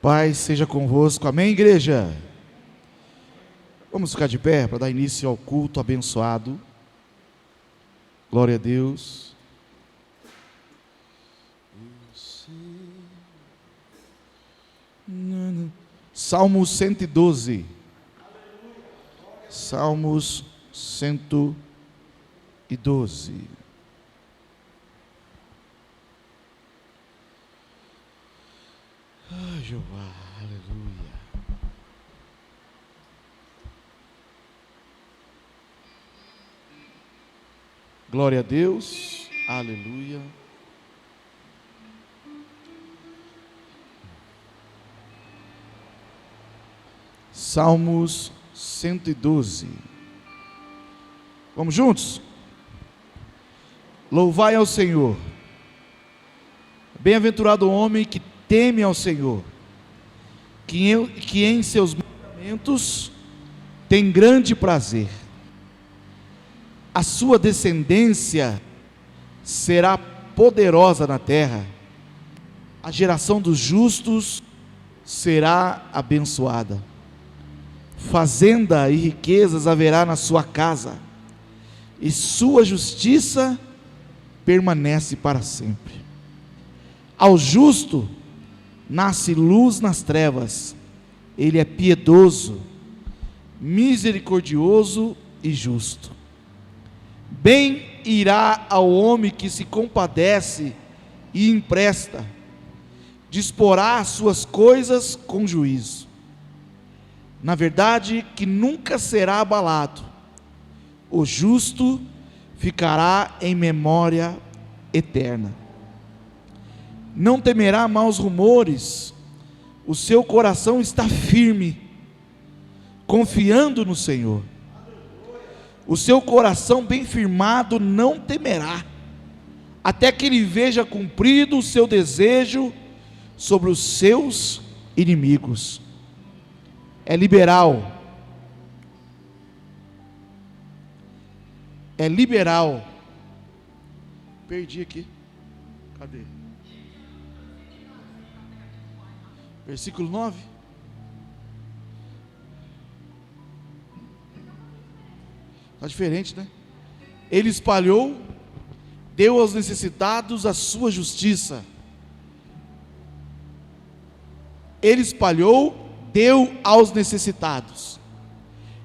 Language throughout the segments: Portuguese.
Paz seja convosco, amém, igreja? Vamos ficar de pé para dar início ao culto abençoado. Glória a Deus. Salmos 112. Salmos 112. Ai, Jeová, aleluia. Glória a Deus, aleluia. Salmos 112. Vamos juntos? Louvai ao Senhor. Bem-aventurado o homem que teme ao Senhor, que em seus mandamentos tem grande prazer. A sua descendência será poderosa na terra. A geração dos justos será abençoada. Fazenda e riquezas haverá na sua casa, e sua justiça permanece para sempre. Ao justo nasce luz nas trevas. Ele é piedoso, misericordioso e justo. Bem irá ao homem que se compadece e empresta, disporá as suas coisas com juízo. Na verdade, que nunca será abalado. O justo ficará em memória eterna. Não temerá maus rumores. O seu coração está firme, confiando no Senhor. O seu coração bem firmado não temerá, até que ele veja cumprido o seu desejo sobre os seus inimigos. É liberal. É liberal. Perdi aqui. Cadê? Versículo 9. Está diferente, né? Ele espalhou, deu aos necessitados a sua justiça. Ele espalhou, deu aos necessitados,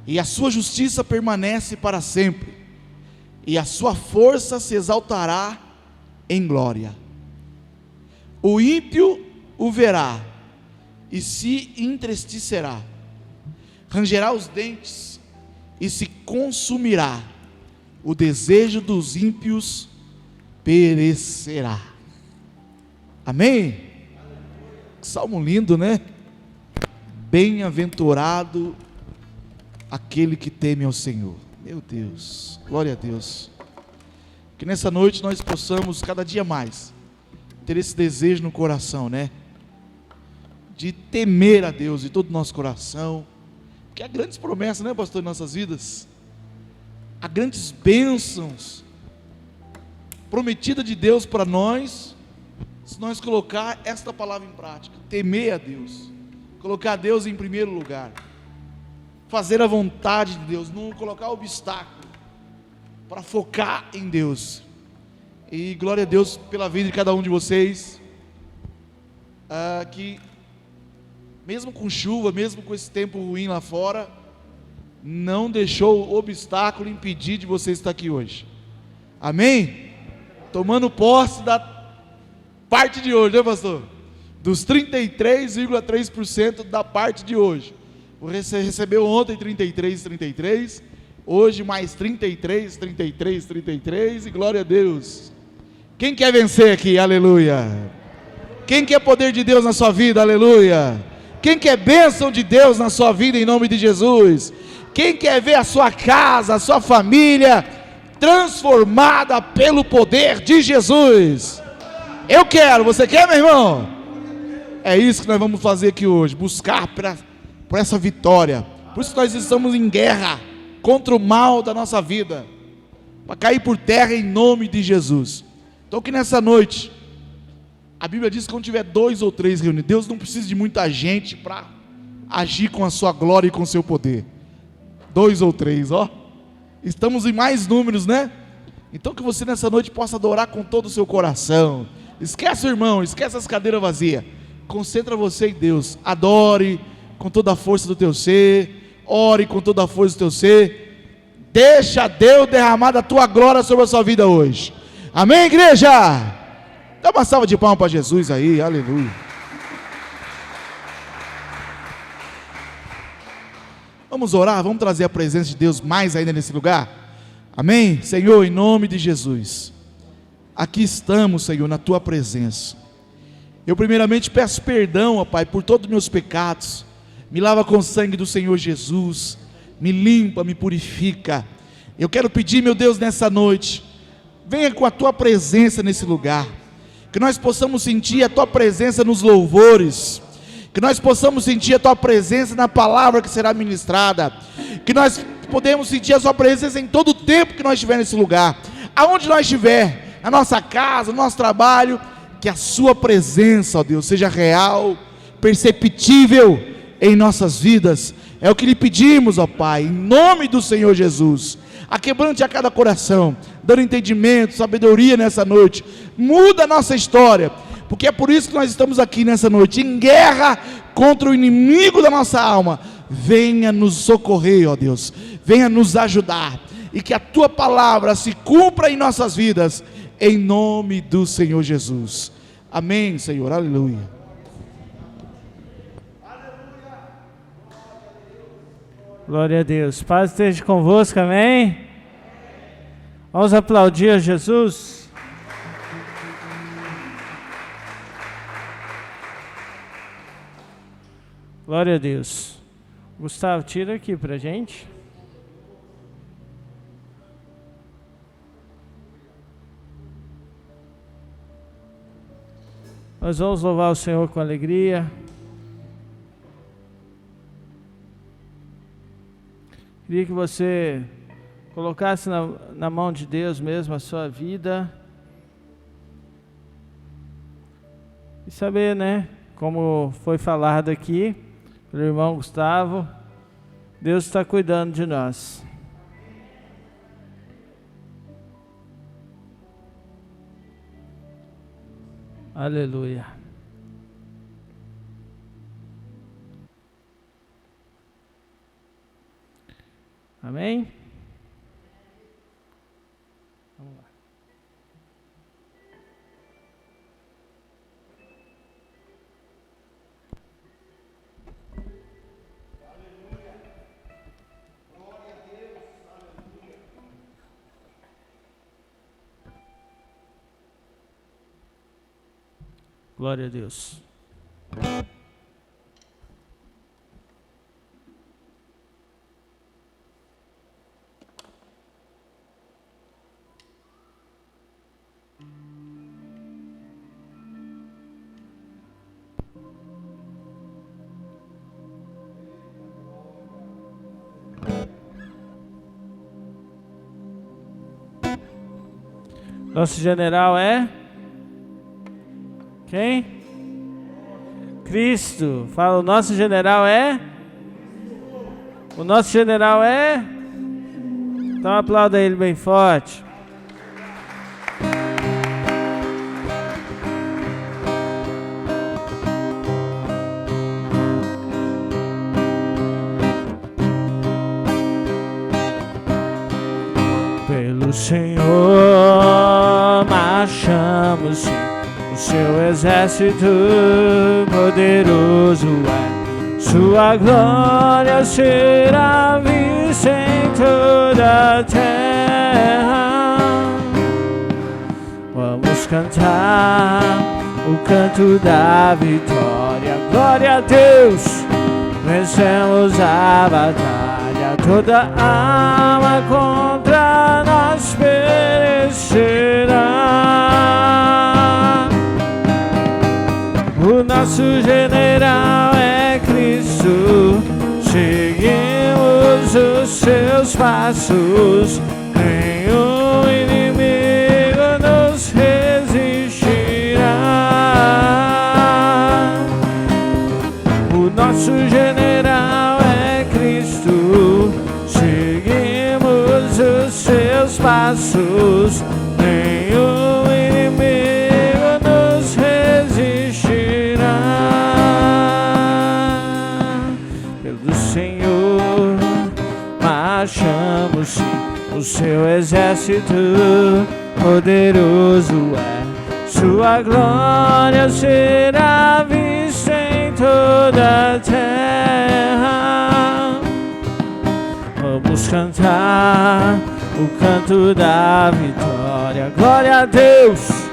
e a sua justiça permanece para sempre, e a sua força se exaltará em glória. O ímpio o verá e se entristecerá, rangerá os dentes e se consumirá. O desejo dos ímpios perecerá. Amém? Salmo lindo, né? Bem-aventurado aquele que teme ao Senhor. Meu Deus, glória a Deus. Que nessa noite nós possamos cada dia mais ter esse desejo no coração, né? De temer a Deus de todo o nosso coração. Porque há grandes promessas, né, pastor, em nossas vidas. Há grandes bênçãos prometidas de Deus para nós, se nós colocar esta palavra em prática. Temer a Deus, colocar Deus em primeiro lugar, fazer a vontade de Deus, não colocar obstáculo, para focar em Deus. E glória a Deus pela vida de cada um de vocês, que mesmo com chuva, mesmo com esse tempo ruim lá fora, não deixou o obstáculo impedir de você estar aqui hoje. Amém? Tomando posse da parte de hoje, né, pastor? Dos 33,3% da parte de hoje. Você recebeu ontem 33, hoje mais 33, e glória a Deus. Quem quer vencer aqui? Aleluia. Quem quer poder de Deus na sua vida? Aleluia. Quem quer bênção de Deus na sua vida em nome de Jesus? Quem quer ver a sua casa, a sua família transformada pelo poder de Jesus? Eu quero, você quer, meu irmão? É isso que nós vamos fazer aqui hoje, buscar por essa vitória. Por isso nós estamos em guerra contra o mal da nossa vida, para cair por terra em nome de Jesus. Então que nessa noite A Bíblia diz que quando tiver 2 ou 3 reunidos, Deus não precisa de muita gente para agir com a sua glória e com o seu poder. 2 ou 3, ó. Estamos em mais números, né? Então que você nessa noite possa adorar com todo o seu coração. Esquece o irmão, esquece as cadeiras vazias. Concentra você em Deus. Adore com toda a força do teu ser. Ore com toda a força do teu ser. Deixa Deus derramar da tua glória sobre a sua vida hoje. Amém, igreja? Dá uma salva de palmas para Jesus aí, aleluia. Vamos orar, vamos trazer a presença de Deus mais ainda nesse lugar. Amém? Senhor, em nome de Jesus, aqui estamos, Senhor, na tua presença. Eu primeiramente peço perdão, ó Pai, por todos os meus pecados. Me lava com o sangue do Senhor Jesus, me limpa, me purifica. Eu quero pedir, meu Deus, nessa noite, venha com a tua presença nesse lugar, que nós possamos sentir a tua presença nos louvores, que nós possamos sentir a tua presença na palavra que será ministrada, que nós podemos sentir a sua presença em todo o tempo que nós estiver nesse lugar, aonde nós estiver, na nossa casa, no nosso trabalho, que a sua presença, ó Deus, seja real, perceptível em nossas vidas. É o que lhe pedimos, ó Pai, em nome do Senhor Jesus. Aquebrante a cada coração, dando entendimento, sabedoria nessa noite. Muda a nossa história, porque é por isso que nós estamos aqui nessa noite, em guerra contra o inimigo da nossa alma. Venha nos socorrer, ó Deus, venha nos ajudar, e que a tua palavra se cumpra em nossas vidas, em nome do Senhor Jesus. Amém, Senhor, aleluia. Glória a Deus. Paz esteja convosco, amém? Vamos aplaudir a Jesus. Glória a Deus. Gustavo, tira aqui pra gente. Nós vamos louvar o Senhor com alegria. Queria que você colocasse na mão de Deus mesmo a sua vida. E saber, né, como foi falado aqui pelo irmão Gustavo, Deus está cuidando de nós. Aleluia. Amém? Vamos lá. Glória a Deus, aleluia. Glória a Deus. Nosso general é quem? Cristo. Fala, o nosso general é? O nosso general é? Então aplauda ele bem forte. Pelo Senhor marchamos, o seu exército poderoso é. Sua glória será vista em toda a terra. Vamos cantar o canto da vitória. Glória a Deus, vencemos a batalha. Toda alma contra nós perecerá. O nosso general é Cristo, seguimos os seus passos, nenhum inimigo nos resistirá. marchamos sim, o seu exército poderoso é. Sua glória será vista em toda a terra. Vamos cantar o canto da vitória. Glória a Deus,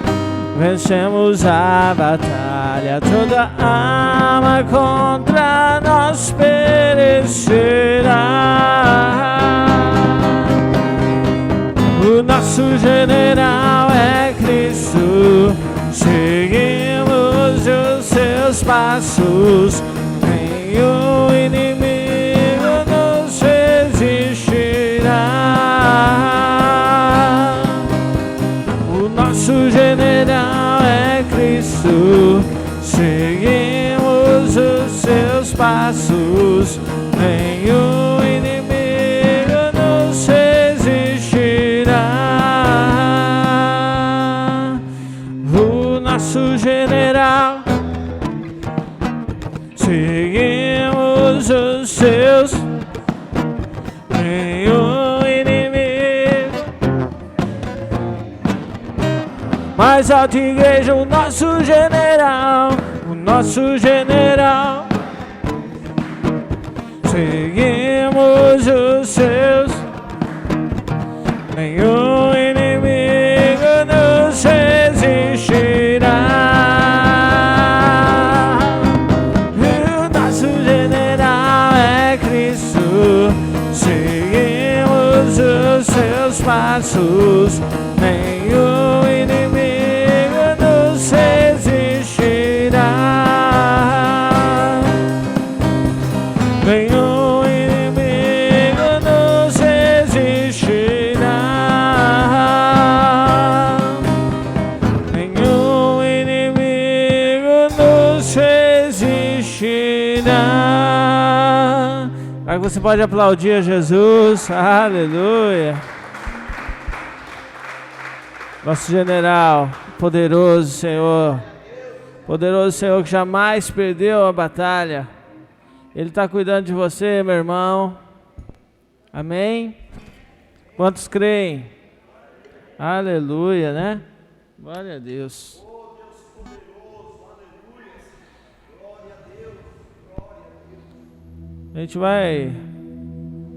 vencemos a batalha. Toda arma contra nós perecerá. O nosso general é Cristo, seguimos os seus passos. Nenhum inimigo nos resistirá. O nosso general é Cristo, seguimos os seus passos. Nenhum inimigo nos resistirá. O nosso general, seguimos os seus. Nenhum inimigo. Mais alto, igreja, o nosso general, o nosso general. Seguimos os seus. Nenhum inimigo nos resistirá. O nosso general é Cristo, seguimos os seus passos. Nenhum inimigo nos resistirá. Nenhum inimigo nos resistirá. Nenhum inimigo nos resistirá. Aí você pode aplaudir a Jesus. Aleluia. Nosso general, poderoso Senhor. Poderoso Senhor que jamais perdeu a batalha. Ele está cuidando de você, meu irmão. Amém? Quantos creem? Aleluia, né? Glória a Deus. A gente vai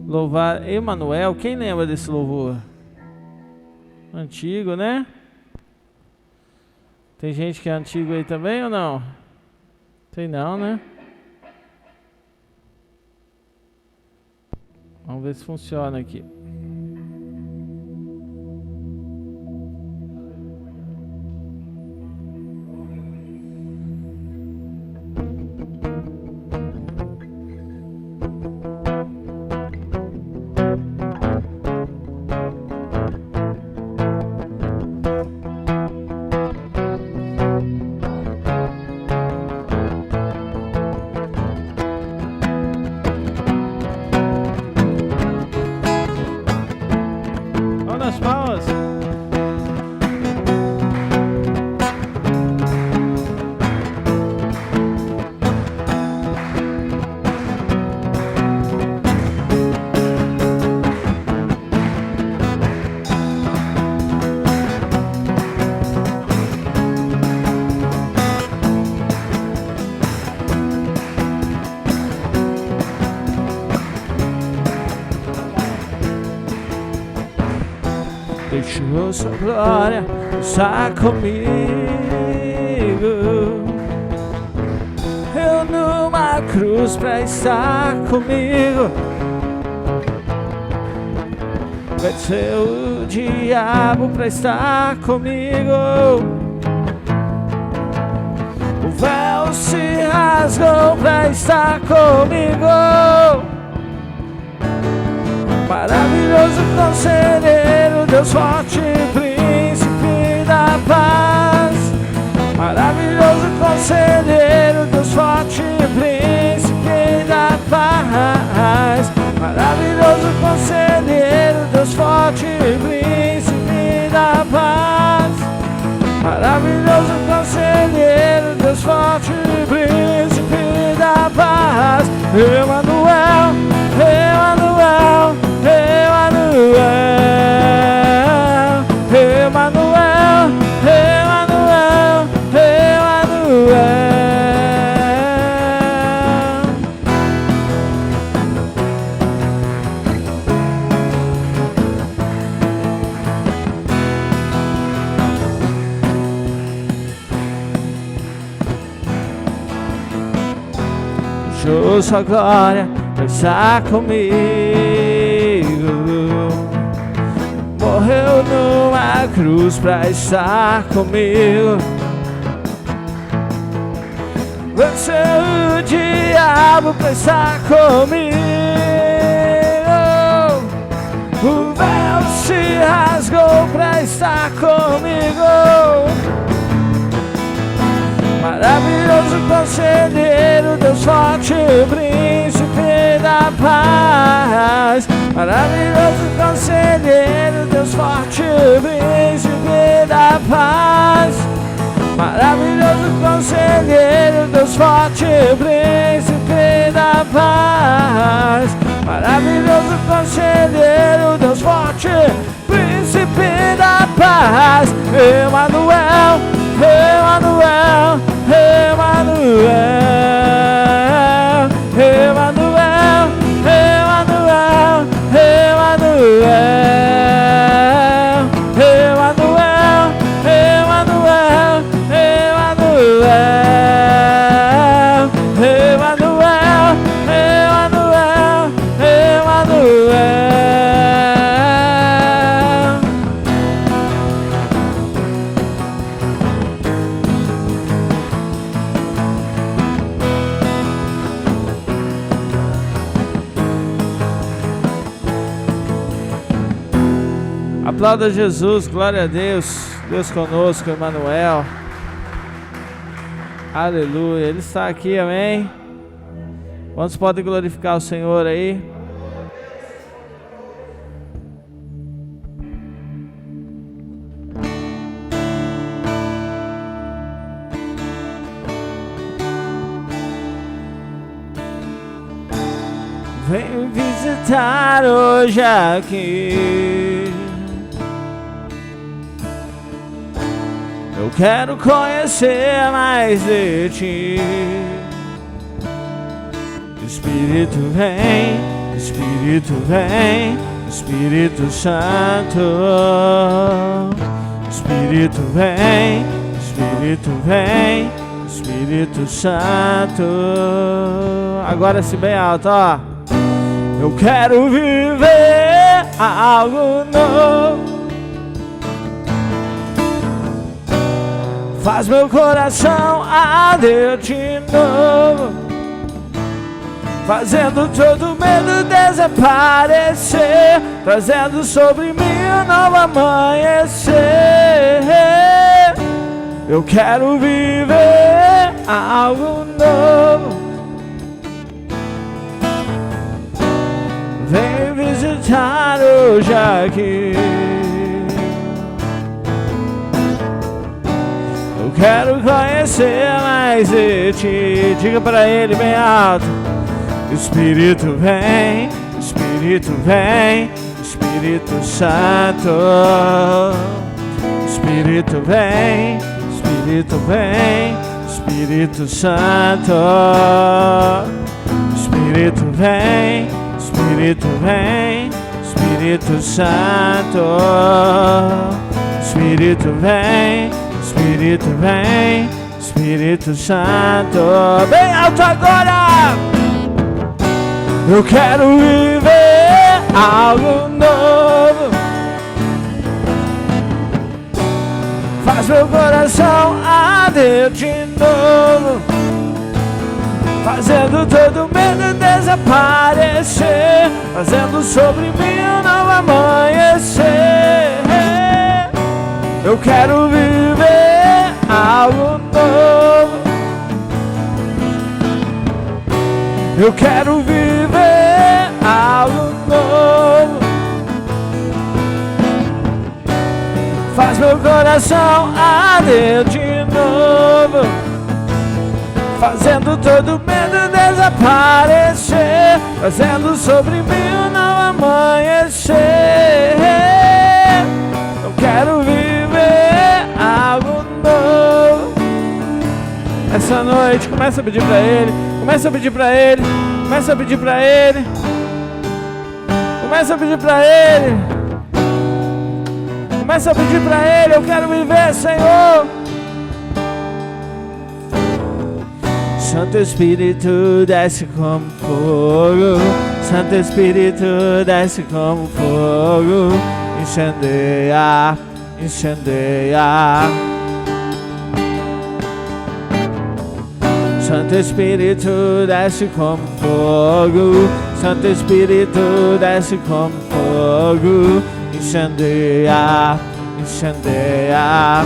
louvar Emanuel. Quem lembra desse louvor? Antigo, né? Tem gente que é antigo aí também ou não? Tem não, né? Vamos ver se funciona aqui. Deixou sua glória estar comigo. Eu numa cruz pra estar comigo. Venceu o diabo pra estar comigo. O véu se rasgou pra estar comigo. Maravilhoso conselheiro, Deus forte, príncipe da paz. Maravilhoso conselheiro, Deus forte, príncipe da paz. Maravilhoso conselheiro, Deus forte, príncipe da paz. Maravilhoso conselheiro, Deus forte, príncipe da paz. Emanuel, Emanuel, usou sua glória para estar comigo. Morreu numa cruz para estar comigo. Venceu o diabo para estar comigo. O véu se rasgou para estar comigo. Maravilhoso conselheiro, Deus forte, príncipe da paz. Maravilhoso conselheiro, Deus forte, príncipe da paz. Maravilhoso conselheiro, Deus forte, príncipe da paz. Maravilhoso conselheiro, Deus forte, príncipe da paz. Emanuel, Emanuel, Emanuel, Emanuel, Emanuel, Emanuel, Emanuel, Emanuel, Emanuel, Emanuel, Emanuel, Emanuel. Aplauda Jesus, glória a Deus, Deus conosco, Emanuel. Aleluia, Ele está aqui, amém? Quantos podem glorificar o Senhor aí? Vem me visitar hoje aqui. Eu quero conhecer mais de ti. Espírito vem, Espírito vem, Espírito Santo. Espírito vem, Espírito vem, Espírito Santo. Agora se bem alto, ó. Eu quero viver algo novo. Faz meu coração arder de novo, fazendo todo medo desaparecer, trazendo sobre mim um novo amanhecer. Eu quero viver algo novo. Vem visitar hoje aqui. Eu quero conhecer mais de ti. Diga para Ele bem alto. Espírito vem, Espírito vem, Espírito Santo. Espírito vem, Espírito vem, Espírito Santo. Espírito vem, Espírito vem, Espírito Santo. Espírito vem, Espírito vem, Espírito Santo. Bem alto agora! Eu quero viver algo novo. Faz meu coração arder de novo, fazendo todo medo desaparecer, fazendo sobre mim um novo amanhecer. Eu quero viver algo novo. Eu quero viver algo novo. Faz meu coração arder de novo, fazendo todo medo desaparecer, fazendo sobre mim um novo amanhecer. Eu quero viver algo novo. Essa noite, começa a pedir pra Ele, começa a pedir pra Ele, começa a pedir pra Ele, começa a pedir pra Ele, começa a pedir pra Ele. Eu quero viver, Senhor. Santo Espírito desce como fogo, Santo Espírito desce como fogo, incendeia, incendeia. Santo Espírito desce como fogo, Santo Espírito desce como fogo, incendeia, incendeia.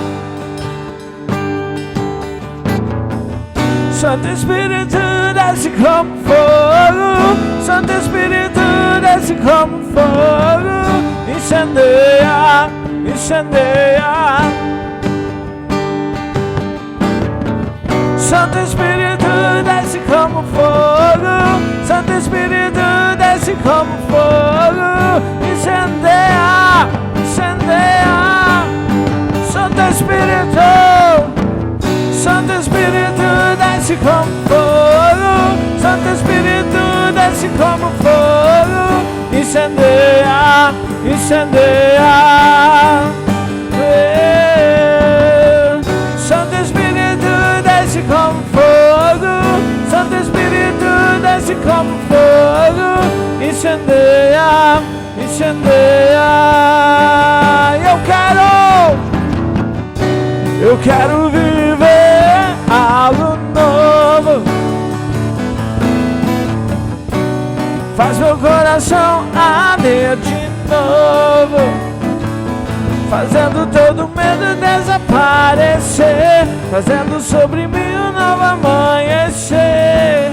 Santo Espírito desce como fogo, Santo Espírito desce como fogo, incendeia, incendeia. Santo Espírito desce como fogo, Santo Espírito desce como fogo, incendeia, incendeia. Santo Espírito, Santo Espírito desce como fogo, Santo Espírito desce como fogo, incendeia, incendeia. Santo Espírito desce como fogo, Santo Espírito desce como fogo, incendeia, incendeia. Eu quero viver algo novo. Faz meu coração arder de novo, fazendo todo medo desaparecer, fazendo sobre mim um novo amanhecer.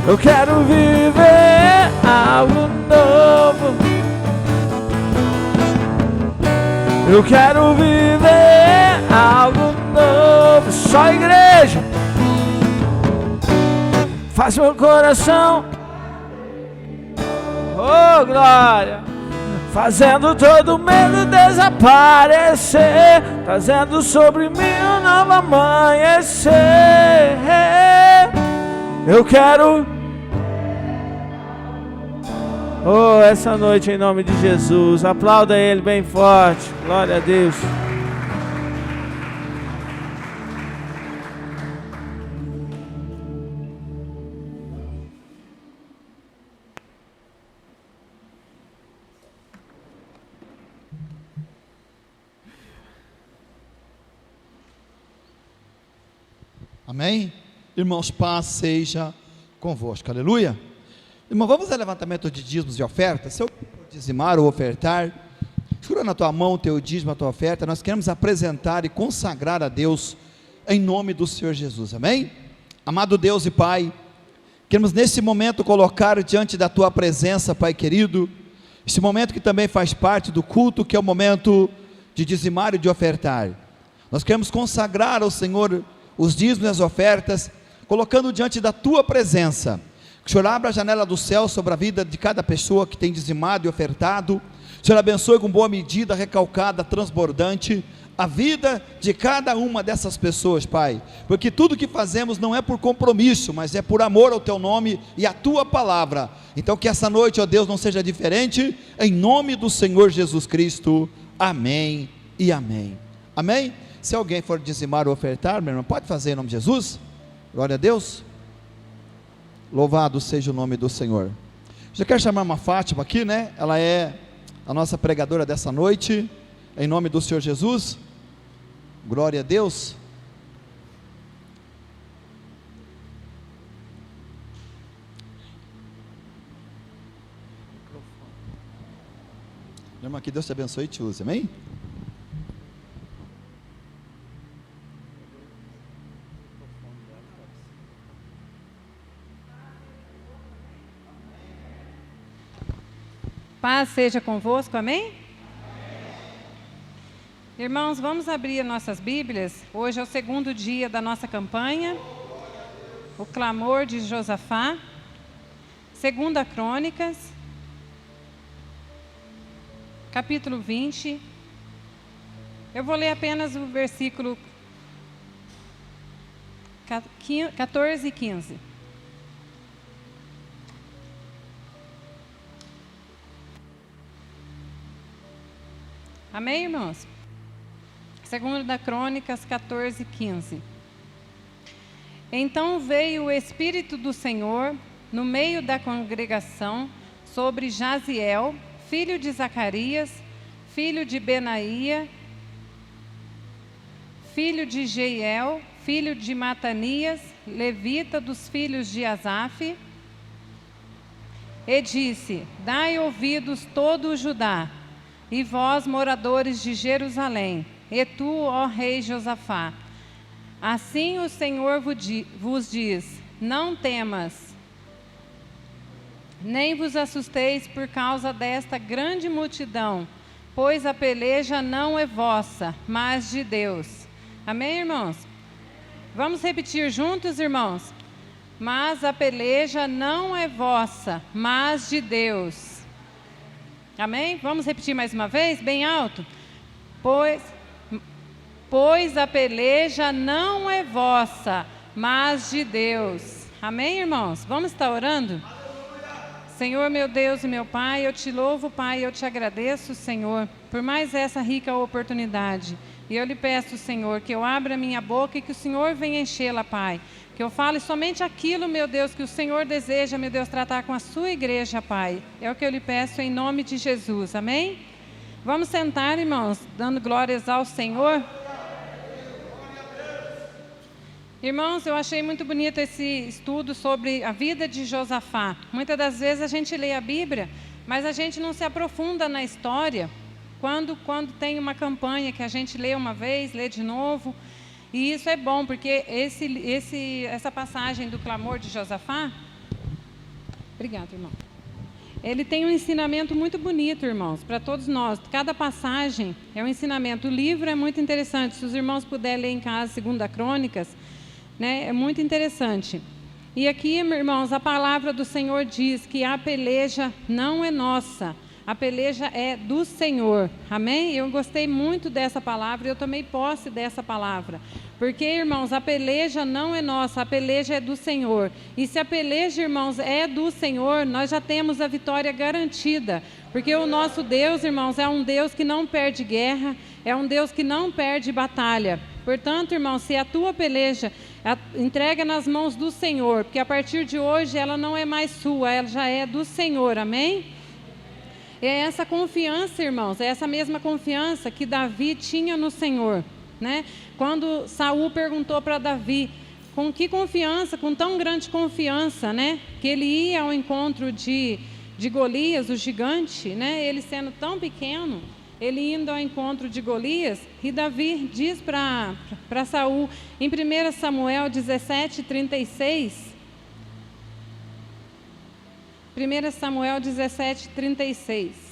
Eu quero viver algo novo. Eu quero viver algo novo. Só igreja. Faz meu coração, oh glória, fazendo todo medo desaparecer, fazendo sobre mim um novo amanhecer. Eu quero, oh, essa noite em nome de Jesus, aplauda Ele bem forte, glória a Deus. Amém? Irmãos, paz seja convosco, aleluia. Irmão, vamos ao levantamento de dízimos e ofertas. Se eu dizimar ou ofertar, segura na tua mão o teu dízimo, a tua oferta. Nós queremos apresentar e consagrar a Deus em nome do Senhor Jesus, amém? Amado Deus e Pai, queremos nesse momento colocar diante da tua presença, Pai querido, esse momento que também faz parte do culto, que é o momento de dizimar e de ofertar. Nós queremos consagrar ao Senhor os dízimos e as ofertas, colocando diante da tua presença. Que o Senhor abra a janela do céu sobre a vida de cada pessoa que tem dizimado e ofertado. O Senhor abençoe com boa medida, recalcada, transbordante, a vida de cada uma dessas pessoas, Pai, porque tudo que fazemos não é por compromisso, mas é por amor ao teu nome e à tua palavra. Então que essa noite, ó Deus, não seja diferente, em nome do Senhor Jesus Cristo, amém e amém. Amém? Se alguém for dizimar ou ofertar, meu irmão, pode fazer em nome de Jesus. Glória a Deus. Louvado seja o nome do Senhor. Já quero chamar uma Fátima aqui, né? Ela é a nossa pregadora dessa noite, em nome do Senhor Jesus. Glória a Deus. Meu irmão, que Deus te abençoe e te use, amém? Paz seja convosco, amém? Irmãos, vamos abrir nossas Bíblias. Hoje é o segundo dia da nossa campanha, o clamor de Josafá, 2 Crônicas, capítulo 20. Eu vou ler apenas o versículo 14 e 15. Amém, irmãos? 2 Crônicas 14, 15. Então veio o Espírito do Senhor no meio da congregação sobre Jaziel, filho de Zacarias, filho de Benaía, filho de Jeiel, filho de Matanias, levita dos filhos de Asaf, e disse: Dai ouvidos todo o Judá, e vós, moradores de Jerusalém, e tu, ó rei Josafá. Assim o Senhor vos diz: não temas, nem vos assusteis por causa desta grande multidão, pois a peleja não é vossa, mas de Deus. Amém, irmãos? Vamos repetir juntos, irmãos? Mas a peleja não é vossa, mas de Deus. Amém? Vamos repetir mais uma vez, bem alto? Pois a peleja não é vossa, mas de Deus. Amém, irmãos? Vamos estar orando? Senhor, meu Deus e meu Pai, eu te louvo, Pai, eu te agradeço, Senhor, por mais essa rica oportunidade. E eu lhe peço, Senhor, que eu abra minha boca e que o Senhor venha enchê-la, Pai. Que eu fale somente aquilo, meu Deus, que o Senhor deseja, meu Deus, tratar com a sua igreja, Pai. É o que eu lhe peço em nome de Jesus, amém? Vamos sentar, irmãos, dando glórias ao Senhor. Irmãos, eu achei muito bonito esse estudo sobre a vida de Josafá. Muitas das vezes a gente lê a Bíblia, mas a gente não se aprofunda na história. Quando tem uma campanha que a gente lê uma vez, lê de novo. E isso é bom, porque essa passagem do clamor de Josafá... Obrigado, irmão. Ele tem um ensinamento muito bonito, irmãos, para todos nós. Cada passagem é um ensinamento. O livro é muito interessante. Se os irmãos puderem ler em casa 2 Crônicas, né, é muito interessante. E aqui, irmãos, a palavra do Senhor diz que a peleja não é nossa. A peleja é do Senhor, amém? Eu gostei muito dessa palavra, eu tomei posse dessa palavra. Porque, irmãos, a peleja não é nossa, a peleja é do Senhor. E se a peleja, irmãos, é do Senhor, nós já temos a vitória garantida. Porque o nosso Deus, irmãos, é um Deus que não perde guerra, é um Deus que não perde batalha. Portanto, irmãos, se a tua peleja entrega nas mãos do Senhor, porque a partir de hoje ela não é mais sua, ela já é do Senhor, amém? É essa confiança, irmãos, é essa mesma confiança que Davi tinha no Senhor, né? Quando Saul perguntou para Davi, com que confiança, com tão grande confiança, né? Que ele ia ao encontro de Golias, o gigante, né? Ele sendo tão pequeno, ele indo ao encontro de Golias, e Davi diz para Saul, em 1 Samuel 17:36, 1 Samuel 17:36.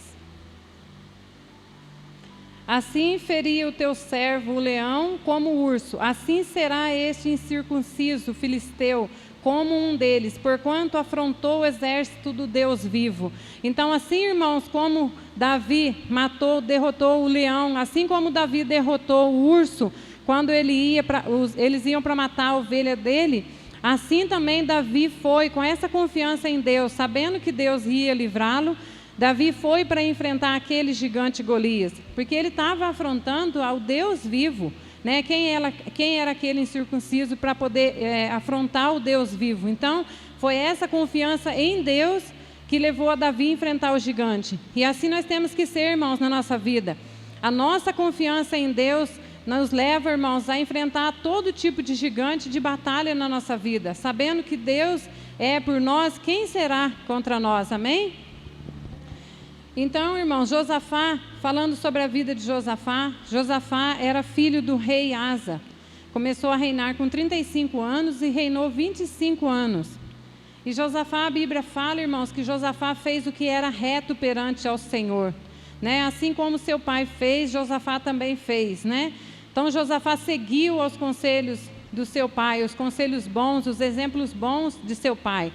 Assim feria o teu servo o leão como o urso, assim será este incircunciso filisteu como um deles, porquanto afrontou o exército do Deus vivo. Então, assim, irmãos, como Davi derrotou o leão, assim como Davi derrotou o urso, quando eles iam para matar a ovelha dele, assim também Davi foi, com essa confiança em Deus, sabendo que Deus ia livrá-lo, Davi foi para enfrentar aquele gigante Golias, porque ele estava afrontando ao Deus vivo, né? Quem era aquele incircunciso para poder afrontar o Deus vivo? Então, foi essa confiança em Deus que levou a Davi a enfrentar o gigante. E assim nós temos que ser, irmãos, na nossa vida. A nossa confiança em Deus nos leva, irmãos, a enfrentar todo tipo de gigante, de batalha na nossa vida, sabendo que Deus é por nós, quem será contra nós? Amém? Então, irmãos, Josafá, falando sobre a vida de Josafá era filho do rei Asa. Começou a reinar com 35 anos e reinou 25 anos. E Josafá, a Bíblia fala, irmãos, que Josafá fez o que era reto perante ao Senhor, né? Assim como seu pai fez, Josafá também fez, né? Então, Josafá seguiu os conselhos do seu pai, os conselhos bons, os exemplos bons de seu pai.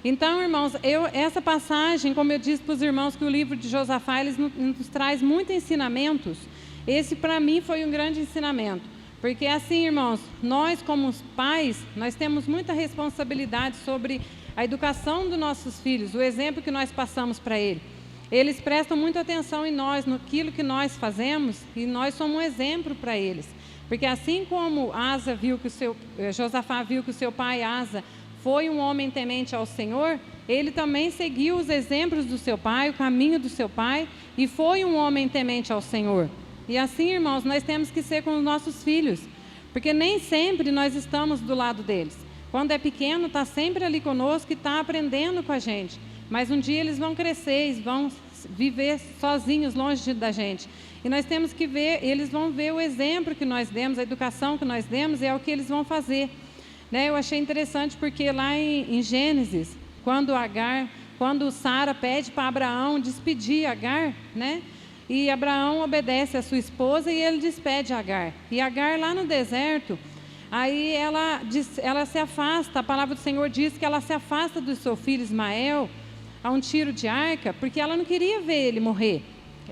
Então, irmãos, essa passagem, como eu disse para os irmãos, que o livro de Josafá, ele nos traz muitos ensinamentos. Esse, para mim, foi um grande ensinamento. Porque assim, irmãos, nós como pais, nós temos muita responsabilidade sobre a educação dos nossos filhos, o exemplo que nós passamos para eles. Eles prestam muita atenção em nós, naquilo que nós fazemos, e nós somos um exemplo para eles. Porque assim como Josafá viu que o seu pai Asa foi um homem temente ao Senhor, ele também seguiu os exemplos do seu pai, o caminho do seu pai, e foi um homem temente ao Senhor. E assim, irmãos, nós temos que ser com os nossos filhos, porque nem sempre nós estamos do lado deles. Quando é pequeno, está sempre ali conosco e está aprendendo com a gente. Mas um dia eles vão crescer, eles vão viver sozinhos, longe da gente. E nós temos que ver, eles vão ver o exemplo que nós demos, a educação que nós demos, é o que eles vão fazer. Né? Eu achei interessante porque lá em Gênesis, quando Sara pede para Abraão despedir Agar, né? E Abraão obedece a sua esposa e ele despede Agar. E Agar lá no deserto, aí ela se afasta, a palavra do Senhor diz que ela se afasta do seu filho Ismael a um tiro de arca, porque ela não queria ver ele morrer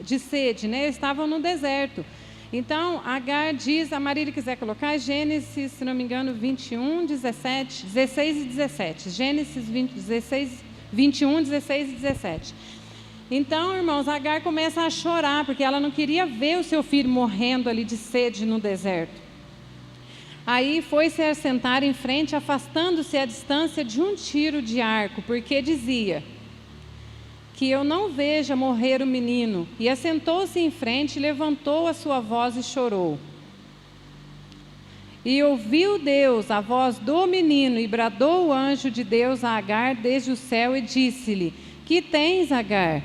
de sede, né? Eles estavam no deserto. Então, Agar diz, a Marília quiser colocar, Gênesis, se não me engano, 21, 16 e 17. Gênesis 21, 16 e 17. Então, irmãos, Agar começa a chorar, porque ela não queria ver o seu filho morrendo ali de sede no deserto. Aí foi se assentar em frente, afastando-se à distância de um tiro de arco, porque dizia: que eu não veja morrer o menino. E assentou-se em frente, levantou a sua voz e chorou. E ouviu Deus a voz do menino, e bradou o anjo de Deus a Agar desde o céu, e disse-lhe: que tens, Agar?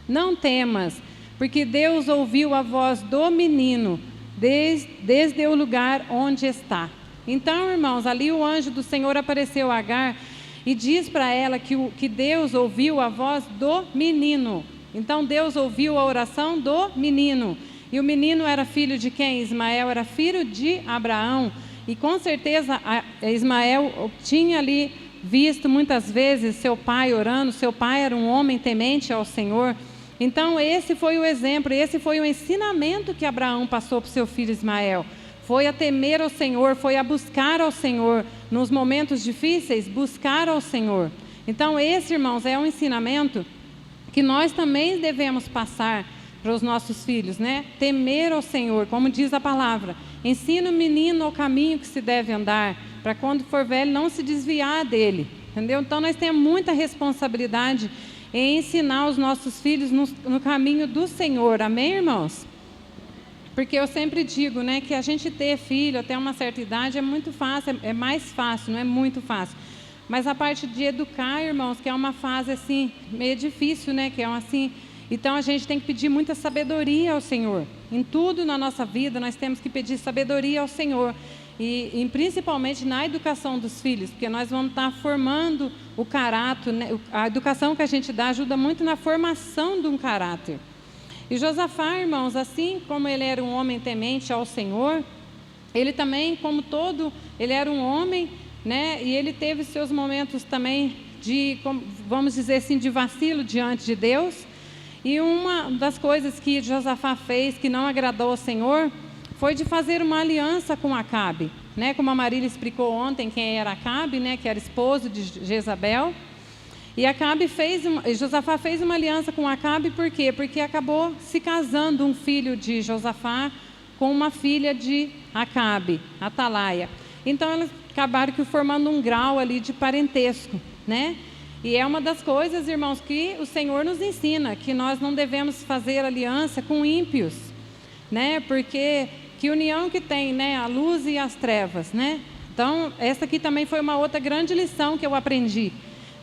Não temas, porque Deus ouviu a voz do menino, desde o lugar onde está. Então, irmãos, ali o anjo do Senhor apareceu a Agar, e diz para ela que Deus ouviu a voz do menino. Então Deus ouviu a oração do menino. E o menino era filho de quem? Ismael era filho de Abraão. E com certeza Ismael tinha ali visto muitas vezes seu pai orando. Seu pai era um homem temente ao Senhor. Então esse foi o exemplo, esse foi o ensinamento que Abraão passou para o seu filho Ismael. Foi a temer ao Senhor, foi a buscar ao Senhor. Nos momentos difíceis, buscar ao Senhor. Então esse, irmãos, é um ensinamento que nós também devemos passar para os nossos filhos, né? Temer ao Senhor, como diz a palavra. Ensina o menino o caminho que se deve andar, para quando for velho não se desviar dele. Entendeu? Então nós temos muita responsabilidade em ensinar os nossos filhos no caminho do Senhor. Amém, irmãos? Porque eu sempre digo, né, que a gente ter filho até uma certa idade é muito fácil, é mais fácil, não é muito fácil. Mas a parte de educar, irmãos, que é uma fase assim, meio difícil, né, que é assim. Então a gente tem que pedir muita sabedoria ao Senhor. Em tudo na nossa vida nós temos que pedir sabedoria ao Senhor. E principalmente na educação dos filhos, porque nós vamos estar formando o caráter, né? A educação que a gente dá ajuda muito na formação de um caráter. E Josafá, irmãos, assim como ele era um homem temente ao Senhor, ele também, como todo, ele era um homem, né? E ele teve seus momentos também de, vamos dizer assim, de vacilo diante de Deus. E uma das coisas que Josafá fez que não agradou ao Senhor foi de fazer uma aliança com Acabe, né? Como a Marília explicou ontem quem era Acabe, né? Que era esposo de Jezabel. E Josafá fez uma aliança com Acabe, por quê? Porque acabou se casando um filho de Josafá com uma filha de Acabe, Atalaia. Então eles acabaram formando um grau ali de parentesco, né? E é uma das coisas, irmãos, que o Senhor nos ensina, que nós não devemos fazer aliança com ímpios, né? Porque que união que tem, né? A luz e as trevas, né? Então essa aqui também foi uma outra grande lição que eu aprendi.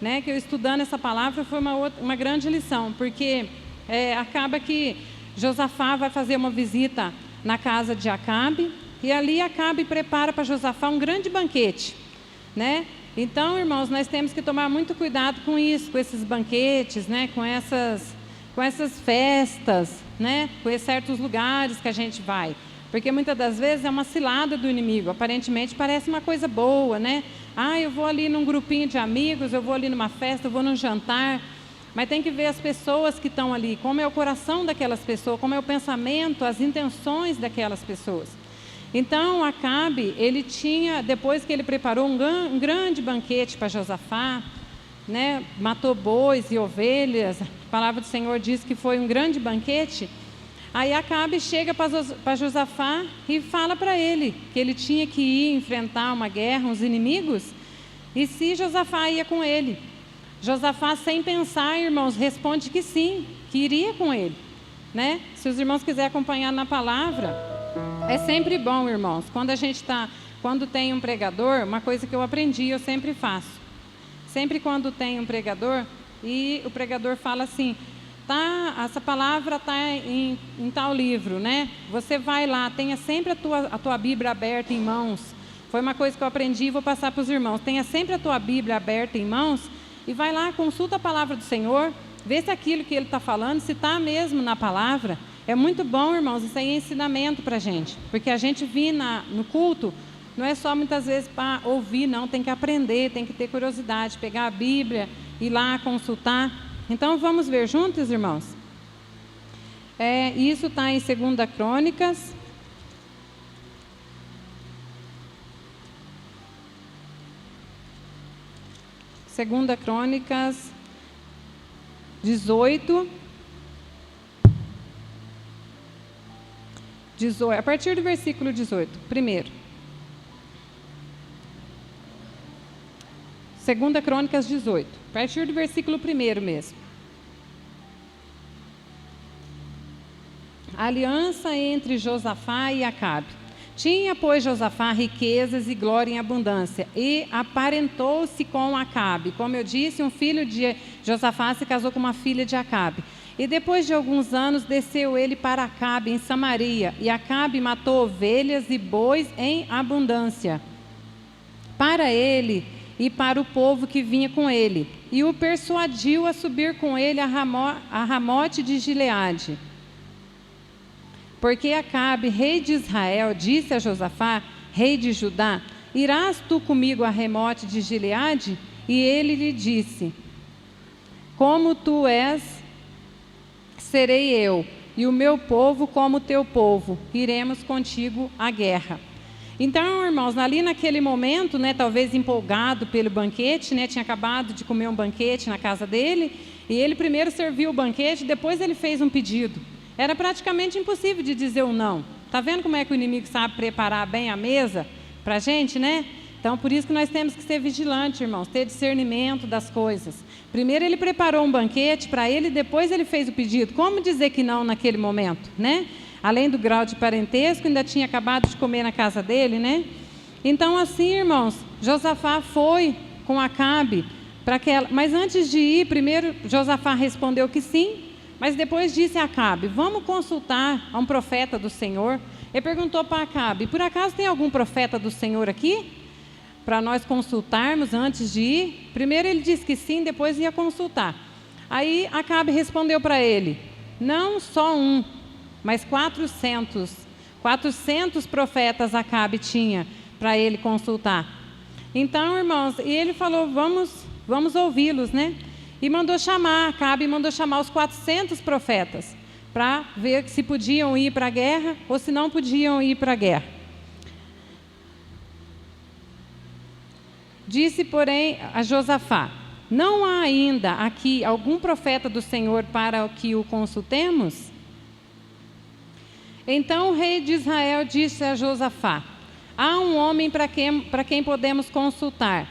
Né, que eu estudando essa palavra foi uma grande lição, porque acaba que Josafá vai fazer uma visita na casa de Acabe, e ali Acabe prepara para Josafá um grande banquete, né? Então, irmãos, nós temos que tomar muito cuidado com isso, com esses banquetes, né? Com essas festas, né? Com certos lugares que a gente vai. Porque muitas das vezes é uma cilada do inimigo, aparentemente parece uma coisa boa, né? Eu vou ali num grupinho de amigos, eu vou ali numa festa, eu vou num jantar, mas tem que ver as pessoas que estão ali, como é o coração daquelas pessoas, como é o pensamento, as intenções daquelas pessoas. Então, Acabe, ele tinha, depois que ele preparou um grande banquete para Josafá, né? Matou bois e ovelhas, a palavra do Senhor diz que foi um grande banquete. Aí Acabe chega para Josafá e fala para ele que ele tinha que ir enfrentar uma guerra, uns inimigos, e se Josafá ia com ele. Josafá, sem pensar, irmãos, responde que sim, que iria com ele, né? Se os irmãos quiserem acompanhar na palavra, é sempre bom, irmãos, quando tem um pregador, uma coisa que eu aprendi, eu sempre faço. Sempre quando tem um pregador e o pregador fala assim, essa palavra está em tal livro, né? Você vai lá, tenha sempre a tua Bíblia aberta em mãos. Foi uma coisa que eu aprendi e vou passar para os irmãos. Tenha sempre a tua Bíblia aberta em mãos e vai lá, consulta a palavra do Senhor, vê se aquilo que Ele está falando, se está mesmo na palavra. É muito bom, irmãos, isso aí é ensinamento para a gente. Porque a gente vir no culto, não é só muitas vezes para ouvir, não. Tem que aprender, tem que ter curiosidade, pegar a Bíblia, ir lá consultar. Então, vamos ver juntos, irmãos? Isso está em 2 Crônicas. Segunda Crônicas 18, a partir do versículo 18, primeiro. 2 Crônicas 18, a partir do versículo 1 mesmo. A aliança entre Josafá e Acabe. Tinha, pois, Josafá riquezas e glória em abundância, e aparentou-se com Acabe. Como eu disse, um filho de Josafá se casou com uma filha de Acabe. E depois de alguns anos, desceu ele para Acabe, em Samaria, e Acabe matou ovelhas e bois em abundância para ele e para o povo que vinha com ele, e o persuadiu a subir com ele a Ramote de Gileade. Porque Acabe, rei de Israel, disse a Josafá, rei de Judá, irás tu comigo a Ramote de Gileade? E ele lhe disse, como tu és, serei eu, e o meu povo como o teu povo, iremos contigo à guerra. Então, irmãos, ali naquele momento, né, talvez empolgado pelo banquete, né, tinha acabado de comer um banquete na casa dele, e ele primeiro serviu o banquete, depois ele fez um pedido. Era praticamente impossível de dizer um não. Está vendo como é que o inimigo sabe preparar bem a mesa para a gente, né? Então, por isso que nós temos que ser vigilantes, irmãos, ter discernimento das coisas. Primeiro ele preparou um banquete para ele, depois ele fez o pedido. Como dizer que não naquele momento, né? Além do grau de parentesco, ainda tinha acabado de comer na casa dele, né? Então, assim, irmãos, Josafá foi com Acabe para aquela... Mas antes de ir, primeiro Josafá respondeu que sim, mas depois disse a Acabe, vamos consultar a um profeta do Senhor. Ele perguntou para Acabe, por acaso tem algum profeta do Senhor aqui? Para nós consultarmos antes de ir? Primeiro ele disse que sim, depois ia consultar. Aí Acabe respondeu para ele, não só um, mas 400 profetas Acabe tinha para ele consultar. Então, irmãos, e ele falou, vamos ouvi-los, né? E mandou chamar, Acabe mandou chamar os 400 profetas para ver se podiam ir para a guerra ou se não podiam ir para a guerra. Disse, porém, a Josafá, não há ainda aqui algum profeta do Senhor para que o consultemos? Então o rei de Israel disse a Josafá, há um homem para quem podemos consultar.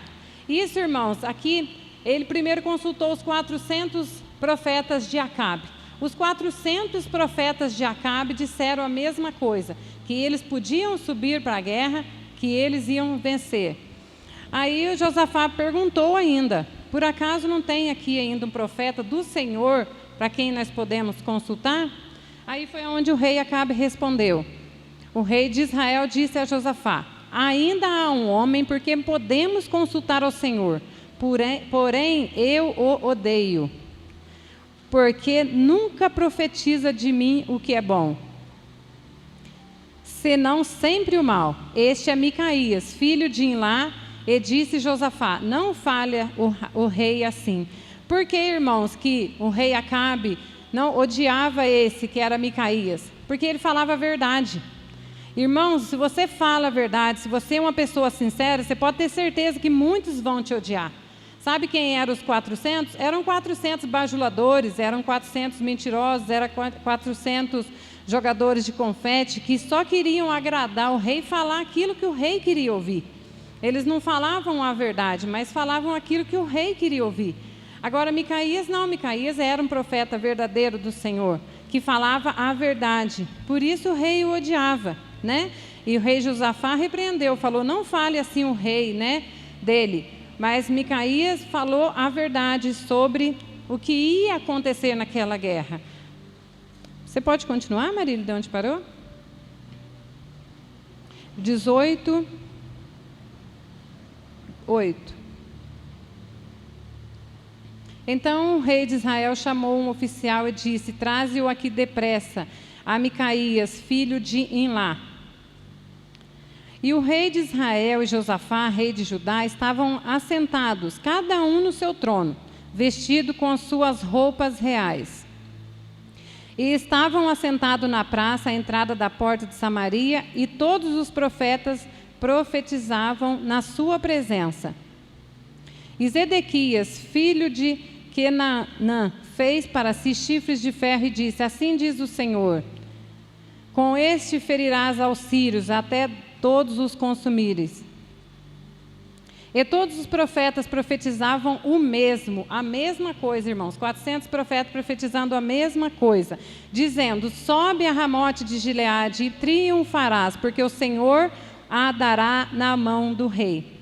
Isso, irmãos, aqui ele primeiro consultou os 400 profetas de Acabe. Os 400 profetas de Acabe disseram a mesma coisa, que eles podiam subir para a guerra, que eles iam vencer. Aí o Josafá perguntou ainda, por acaso não tem aqui ainda um profeta do Senhor para quem nós podemos consultar? Aí foi onde o rei Acabe respondeu. O rei de Israel disse a Josafá, ainda há um homem por quem podemos consultar ao Senhor, porém eu o odeio, porque nunca profetiza de mim o que é bom, senão sempre o mal. Este é Micaías, filho de Imlá. E disse Josafá, não fale o rei assim. Por que, irmãos, que o rei Acabe não odiava esse que era Micaías? Porque ele falava a verdade. Irmãos, se você fala a verdade, se você é uma pessoa sincera, você pode ter certeza que muitos vão te odiar. Sabe quem eram os 400? Eram 400 bajuladores, eram 400 mentirosos, eram 400 jogadores de confete que só queriam agradar o rei e falar aquilo que o rei queria ouvir. Eles não falavam a verdade, mas falavam aquilo que o rei queria ouvir. Agora Micaías não, Micaías era um profeta verdadeiro do Senhor, que falava a verdade. Por isso o rei o odiava, né? E o rei Josafá repreendeu, falou: não fale assim o rei, né, dele. Mas Micaías falou a verdade sobre o que ia acontecer naquela guerra. Você pode continuar, Marília, de onde parou? 18, 8. Então o rei de Israel chamou um oficial e disse: traze-o aqui depressa, a Micaías, filho de Imlá. E o rei de Israel e Josafá, rei de Judá, estavam assentados, cada um no seu trono, vestido com as suas roupas reais. E estavam assentados na praça, à entrada da porta de Samaria, e todos os profetas profetizavam na sua presença. E Zedequias, filho de Quenanã, fez para si chifres de ferro e disse: assim diz o Senhor, com este ferirás aos sírios, até todos os consumires. E todos os profetas profetizavam o mesmo, a mesma coisa, irmãos. 400 profetas profetizando a mesma coisa, dizendo: sobe a Ramote de Gileade e triunfarás, porque o Senhor a dará na mão do rei.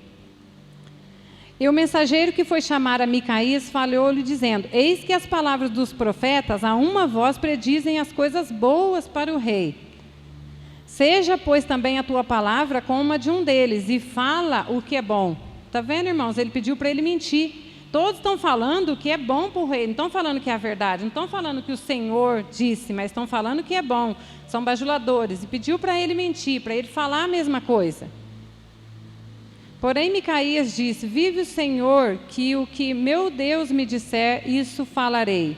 E o mensageiro que foi chamar a Micaías falou-lhe dizendo: eis que as palavras dos profetas a uma voz predizem as coisas boas para o rei. Seja, pois, também a tua palavra como a de um deles, e fala o que é bom. Está vendo, irmãos? Ele pediu para ele mentir. Todos estão falando o que é bom para o rei, não estão falando que é a verdade, não estão falando que o Senhor disse, mas estão falando que é bom. São bajuladores. E pediu para ele mentir, para ele falar a mesma coisa. Porém, Micaías disse: vive o Senhor, que o que meu Deus me disser, isso falarei.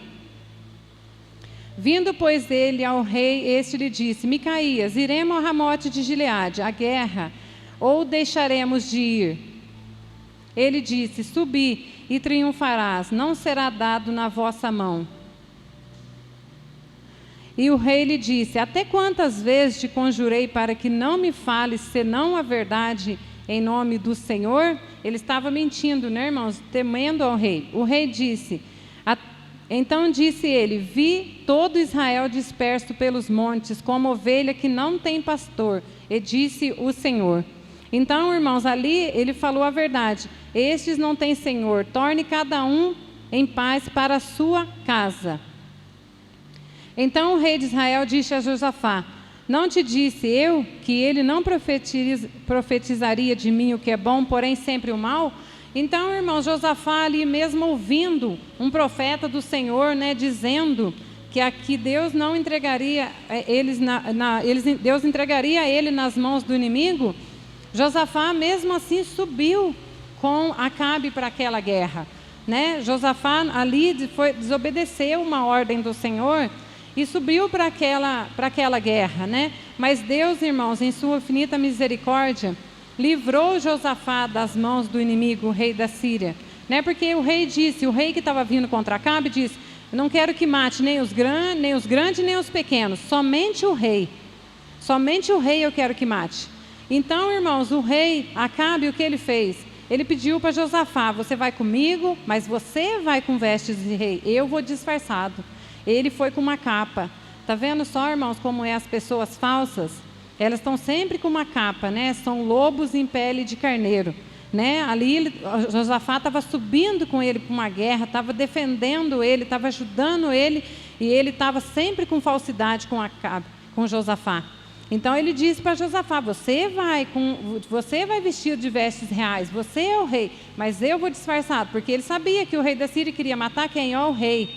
Vindo, pois, ele ao rei, este lhe disse: Micaías, iremos a Ramote de Gileade, à guerra, ou deixaremos de ir? Ele disse: subi e triunfarás, não será dado na vossa mão. E o rei lhe disse: até quantas vezes te conjurei para que não me fales senão a verdade em nome do Senhor? Ele estava mentindo, né, irmãos? Temendo ao rei. O rei disse: então disse ele: vi todo Israel disperso pelos montes, como ovelha que não tem pastor. E disse o Senhor. Então, irmãos, ali ele falou a verdade: estes não têm Senhor, torne cada um em paz para a sua casa. Então o rei de Israel disse a Josafá: não te disse eu que ele não profetizaria de mim o que é bom, porém sempre o mal? Então, irmãos, Josafá ali mesmo ouvindo um profeta do Senhor, né, dizendo que aqui Deus não entregaria Deus entregaria ele nas mãos do inimigo, Josafá mesmo assim subiu com Acabe para aquela guerra, né? Josafá ali desobedeceu uma ordem do Senhor e subiu para aquela guerra, né? Mas Deus, irmãos, em sua infinita misericórdia, livrou Josafá das mãos do inimigo, o rei da Síria, né? Porque o rei que estava vindo contra Acabe disse: não quero que mate nem os grandes nem os pequenos, somente o rei eu quero que mate. Então, irmãos, o rei Acabe, o que ele fez? Ele pediu para Josafá: você vai comigo, mas você vai com vestes de rei, eu vou disfarçado. Ele foi com uma capa. Está vendo só, irmãos, como é as pessoas falsas? Elas estão sempre com uma capa, né? São lobos em pele de carneiro, né? Ali Josafá estava subindo com ele para uma guerra, estava defendendo ele, estava ajudando ele, e ele estava sempre com falsidade com Josafá. Então ele disse para Josafá: você vai vestido de vestes reais, você é o rei, mas eu vou disfarçado, porque ele sabia que o rei da Síria queria matar quem? O rei,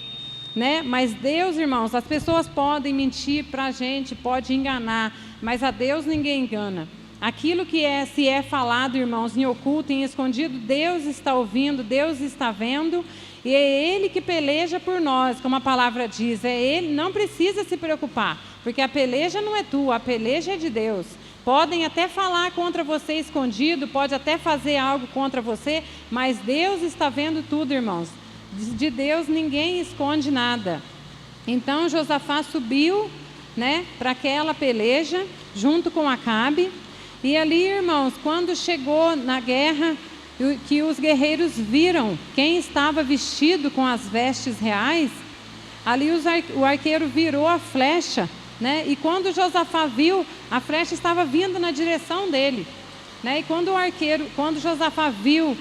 né? Mas Deus, irmãos, as pessoas podem mentir para a gente, pode enganar, mas a Deus ninguém engana. Aquilo que se é falado, irmãos, em oculto, em escondido, Deus está ouvindo, Deus está vendo, e é Ele que peleja por nós, como a palavra diz. É Ele, não precisa se preocupar, porque a peleja não é tua, a peleja é de Deus. Podem até falar contra você escondido, pode até fazer algo contra você, mas Deus está vendo tudo, irmãos. De Deus ninguém esconde nada. Então Josafá subiu né, para aquela peleja, junto com Acabe. E ali, irmãos, quando chegou na guerra, que os guerreiros viram quem estava vestido com as vestes reais, ali o arqueiro virou a flecha, né? E quando Josafá viu, a flecha estava vindo na direção dele, né? E quando Josafá viu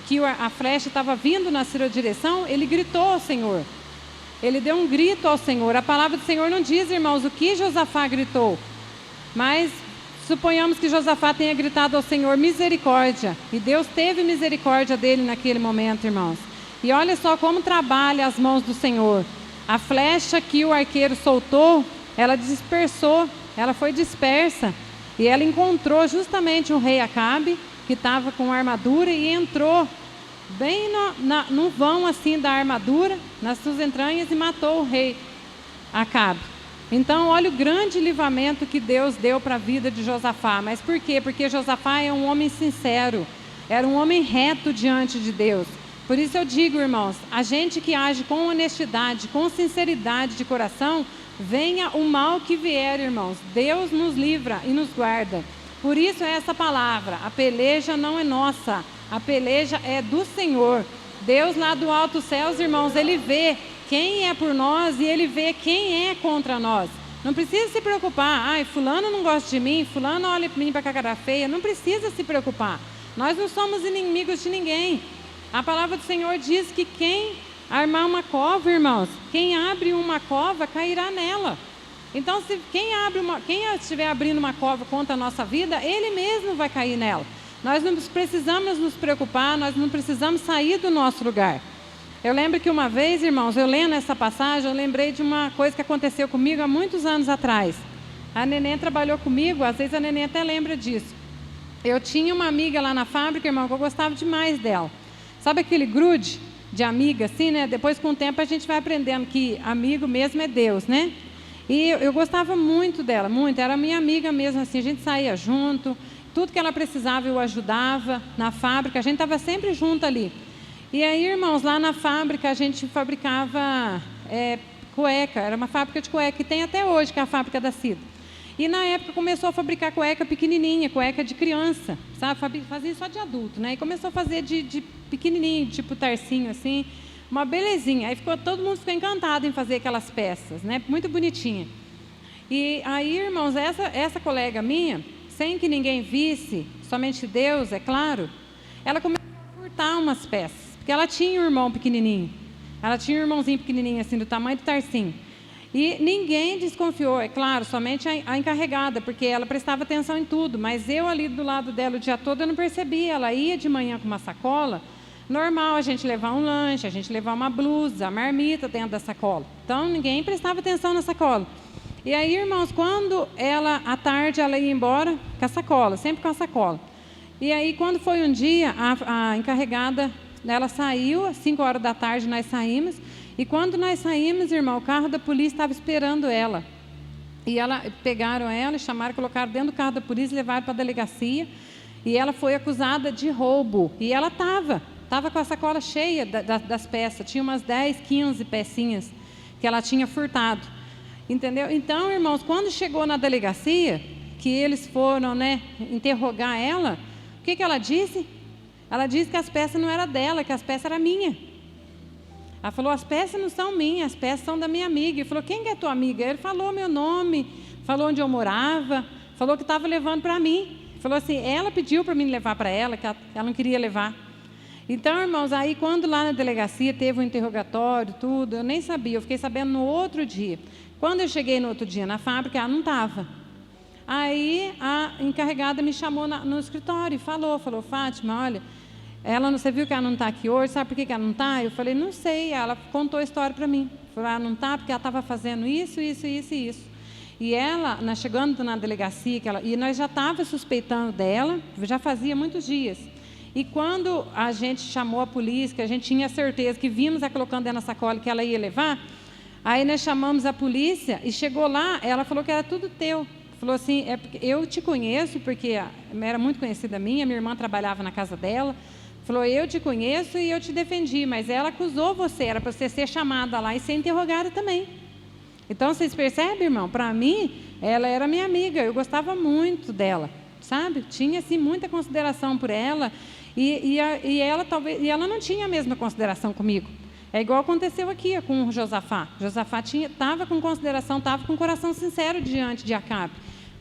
que a flecha estava vindo na sua direção, ele gritou ao Senhor. Ele deu um grito ao Senhor. A palavra do Senhor não diz, irmãos, o que Josafá gritou, mas suponhamos que Josafá tenha gritado ao Senhor misericórdia, e Deus teve misericórdia dele naquele momento, irmãos. E olha só como trabalha as mãos do Senhor. A flecha que o arqueiro soltou, ela dispersou, ela foi dispersa, e ela encontrou justamente o rei Acabe, que estava com armadura, e entrou bem no vão assim da armadura, nas suas entranhas, e matou o rei Acabe. Então, olha o grande livramento que Deus deu para a vida de Josafá. Mas por quê? Porque Josafá é um homem sincero, era um homem reto diante de Deus. Por isso eu digo, irmãos, a gente que age com honestidade, com sinceridade de coração, venha o mal que vier, irmãos, Deus nos livra e nos guarda. Por isso é essa palavra, a peleja não é nossa, a peleja é do Senhor. Deus lá do alto céus, irmãos, Ele vê quem é por nós e Ele vê quem é contra nós. Não precisa se preocupar, ai, fulano não gosta de mim, fulano olha para mim para a cara feia, não precisa se preocupar. Nós não somos inimigos de ninguém. A palavra do Senhor diz que quem armar uma cova, irmãos, quem abre uma cova cairá nela. Então, se quem estiver abrindo uma cova contra a nossa vida, ele mesmo vai cair nela. Nós não precisamos nos preocupar, nós não precisamos sair do nosso lugar. Eu lembro que uma vez, irmãos, eu lendo essa passagem, eu lembrei de uma coisa que aconteceu comigo há muitos anos atrás. A neném trabalhou comigo, às vezes a neném até lembra disso. Eu tinha uma amiga lá na fábrica, irmão, que eu gostava demais dela. Sabe aquele grude de amiga, assim, né? Depois, com o tempo, a gente vai aprendendo que amigo mesmo é Deus, né? E eu gostava muito dela, muito. Era minha amiga mesmo, assim, a gente saía junto. Tudo que ela precisava, eu ajudava na fábrica. A gente estava sempre junto ali. E aí, irmãos, lá na fábrica a gente fabricava cueca, era uma fábrica de cueca, que tem até hoje, que é a fábrica da Cida. E na época começou a fabricar cueca pequenininha, cueca de criança, sabe? Fazia só de adulto, né? E começou a fazer de pequenininho, tipo tarcinho, assim, uma belezinha. Aí todo mundo ficou encantado em fazer aquelas peças, né? Muito bonitinha. E aí, irmãos, essa colega minha, sem que ninguém visse, somente Deus, é claro, ela começou a furtar umas peças. Porque ela tinha um irmão pequenininho. Ela tinha um irmãozinho pequenininho, assim, do tamanho do tarcinho. E ninguém desconfiou, é claro, somente a encarregada, porque ela prestava atenção em tudo. Mas eu ali do lado dela o dia todo, eu não percebia. Ela ia de manhã com uma sacola, normal a gente levar um lanche, a gente levar uma blusa, a marmita dentro da sacola. Então, ninguém prestava atenção na sacola. E aí, irmãos, quando à tarde, ela ia embora com a sacola, sempre com a sacola. E aí, quando foi um dia, a encarregada... Ela saiu, às 5 horas da tarde nós saímos, e quando nós saímos, irmão, o carro da polícia estava esperando ela. E pegaram ela, chamaram, colocaram dentro do carro da polícia, levaram para a delegacia, e ela foi acusada de roubo. E ela estava com a sacola cheia das peças, tinha umas 10, 15 pecinhas que ela tinha furtado. Entendeu? Então, irmãos, quando chegou na delegacia, que eles foram, né, interrogar ela, o que ela disse? Ela disse que as peças não eram dela, que as peças eram minhas. Ela falou, as peças não são minhas, as peças são da minha amiga. Ele falou, quem que é tua amiga? Ele falou meu nome, falou onde eu morava, falou que estava levando para mim. Falou assim, ela pediu para mim levar para ela, que ela não queria levar. Então, irmãos, aí quando lá na delegacia teve um interrogatório, tudo, eu nem sabia, eu fiquei sabendo no outro dia. Quando eu cheguei no outro dia na fábrica, ela não estava. Aí a encarregada me chamou no escritório e falou, Fátima, olha, você viu que ela não está aqui hoje, sabe por que ela não está? Eu falei, não sei, ela contou a história para mim. Falou, ela não está porque ela estava fazendo isso. E ela, chegando na delegacia, e nós já estávamos suspeitando dela, já fazia muitos dias. E quando a gente chamou a polícia, que a gente tinha certeza que vimos ela colocando dentro da sacola que ela ia levar, aí nós chamamos a polícia e chegou lá, ela falou que era tudo teu. Falou assim, eu te conheço, porque era muito conhecida minha irmã trabalhava na casa dela. Falou, eu te conheço e eu te defendi, mas ela acusou você, era para você ser chamada lá e ser interrogada também. Então, vocês percebem, irmão? Para mim, ela era minha amiga, eu gostava muito dela, sabe? Tinha, assim, muita consideração por ela, e ela não tinha a mesma consideração comigo. É igual aconteceu aqui com o Josafá. Josafá estava com consideração, estava com coração sincero diante de Acabe.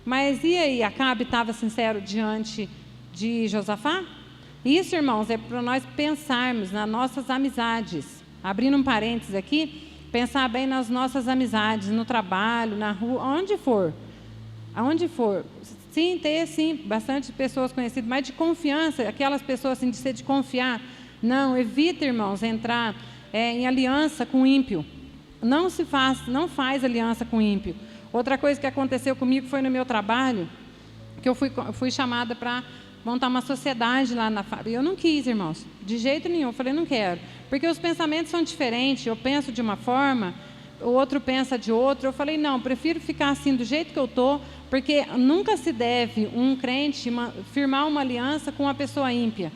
Mas e aí, Acabe estava sincero diante de Josafá? Isso, irmãos, é para nós pensarmos nas nossas amizades. Abrindo um parênteses aqui, pensar bem nas nossas amizades, no trabalho, na rua, onde for. Aonde for. Sim, ter, sim, bastante pessoas conhecidas, mas de confiança, aquelas pessoas assim, de ser de confiar. Não, evita, irmãos, entrar em aliança com o ímpio. Não faz aliança com o ímpio. Outra coisa que aconteceu comigo foi no meu trabalho, que eu fui chamada para montar uma sociedade lá na fábrica. Eu não quis, irmãos, de jeito nenhum. Eu falei, não quero, porque os pensamentos são diferentes. Eu penso de uma forma, o outro pensa de outra. Eu falei, não, prefiro ficar assim do jeito que eu estou, porque nunca se deve um crente firmar uma aliança com uma pessoa ímpia.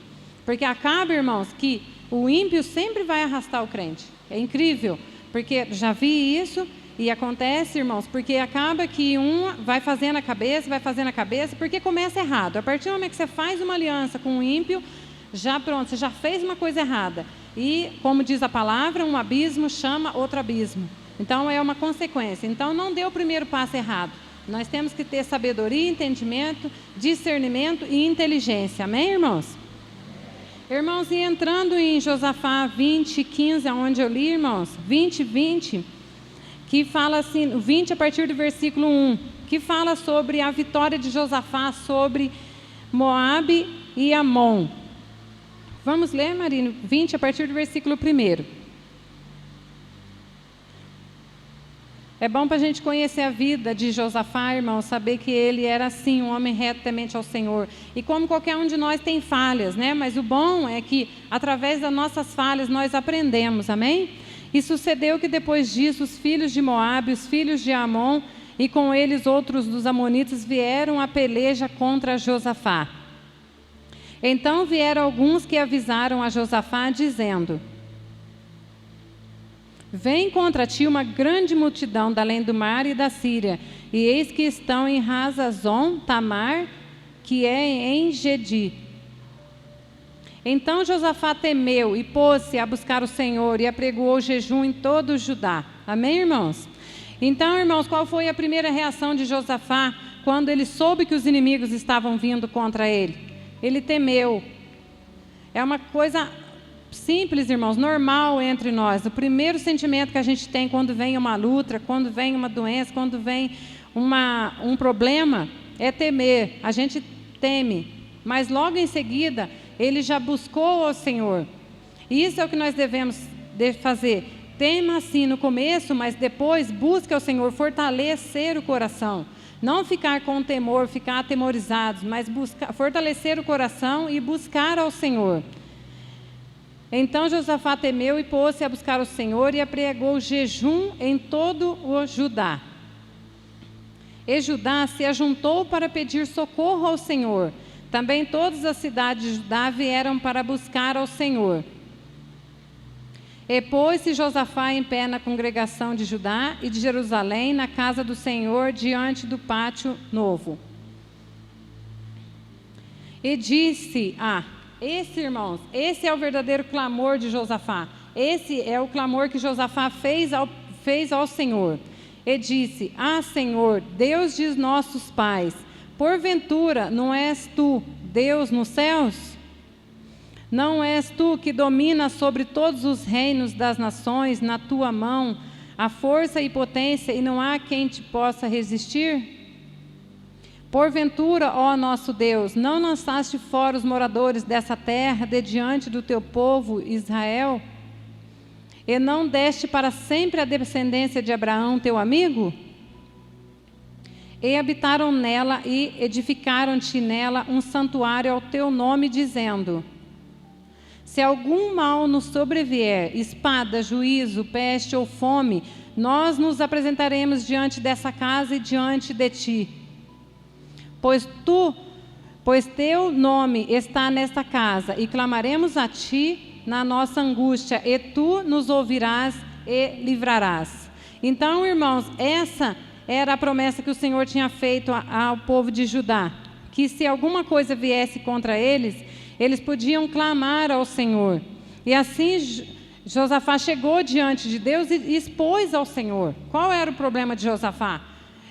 Porque acaba, irmãos, que o ímpio sempre vai arrastar o crente. É incrível, porque já vi isso e acontece, irmãos, porque acaba que um vai fazendo a cabeça, porque começa errado. A partir do momento que você faz uma aliança com o ímpio, já pronto, você já fez uma coisa errada. E, como diz a palavra, um abismo chama outro abismo. Então, é uma consequência. Então, não dê o primeiro passo errado. Nós temos que ter sabedoria, entendimento, discernimento e inteligência. Amém, irmãos? Irmãos, e entrando em Josafá 20, 15, onde eu li, irmãos, 20, 20, que fala assim, 20 a partir do versículo 1, que fala sobre a vitória de Josafá sobre Moabe e Amon. Vamos ler, Marino, 20 a partir do versículo 1. É bom para a gente conhecer a vida de Josafá, irmão, saber que ele era, assim, um homem reto temente ao Senhor. E como qualquer um de nós tem falhas, né? Mas o bom é que, através das nossas falhas, nós aprendemos, amém? E sucedeu que, depois disso, os filhos de Moabe, os filhos de Amon, e com eles outros dos amonitas, vieram a peleja contra Josafá. Então vieram alguns que avisaram a Josafá, dizendo: vem contra ti uma grande multidão da além do mar e da Síria, e eis que estão em Hazazon Tamar, que é em Gedi. Então Josafá temeu e pôs-se a buscar o Senhor e apregoou jejum em todo o Judá. Amém, irmãos? Então, irmãos, qual foi a primeira reação de Josafá quando ele soube que os inimigos estavam vindo contra ele? Ele temeu. É uma coisa simples, irmãos, normal entre nós. O primeiro sentimento que a gente tem quando vem uma luta, quando vem uma doença, quando vem um problema, é temer. A gente teme, mas logo em seguida ele já buscou ao Senhor. E isso é o que nós devemos fazer. Tema assim no começo, mas depois busque ao Senhor, fortalecer o coração. Não ficar com temor, ficar atemorizados, mas fortalecer o coração e buscar ao Senhor. Então Josafá temeu e pôs-se a buscar o Senhor e apregou jejum em todo o Judá. E Judá se ajuntou para pedir socorro ao Senhor. Também todas as cidades de Judá vieram para buscar ao Senhor. E pôs-se Josafá em pé na congregação de Judá e de Jerusalém, na casa do Senhor, diante do pátio novo. E disse: irmãos, esse é o verdadeiro clamor de Josafá. Esse é o clamor que Josafá fez ao Senhor. E disse: Senhor, Deus de nossos pais, porventura não és tu Deus nos céus? Não és tu que dominas sobre todos os reinos das nações, na tua mão a força e potência, e não há quem te possa resistir? Porventura, ó nosso Deus, não lançaste fora os moradores dessa terra de diante do teu povo Israel? E não deste para sempre a descendência de Abraão, teu amigo? E habitaram nela e edificaram-te nela um santuário ao teu nome, dizendo: se algum mal nos sobrevier, espada, juízo, peste ou fome, nós nos apresentaremos diante dessa casa e diante de ti. Pois teu nome está nesta casa, e clamaremos a ti na nossa angústia, e tu nos ouvirás e livrarás. Então, irmãos, essa era a promessa que o Senhor tinha feito ao povo de Judá, que se alguma coisa viesse contra eles, eles podiam clamar ao Senhor. E assim Josafá chegou diante de Deus e expôs ao Senhor. Qual era o problema de Josafá?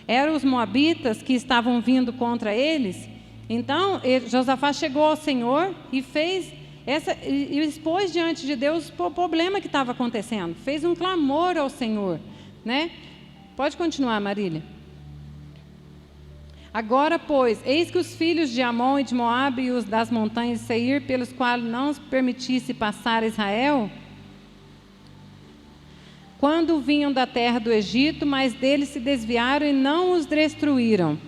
Eram os moabitas que estavam vindo contra eles. Então, Josafá chegou ao Senhor e expôs diante de Deus o problema que estava acontecendo. Fez um clamor ao Senhor, né? Pode continuar, Marília. Agora, pois, eis que os filhos de Amon e de Moabe e os das montanhas de Seir, pelos quais não permitisse passar Israel, quando vinham da terra do Egito, mas deles se desviaram e não os destruíram.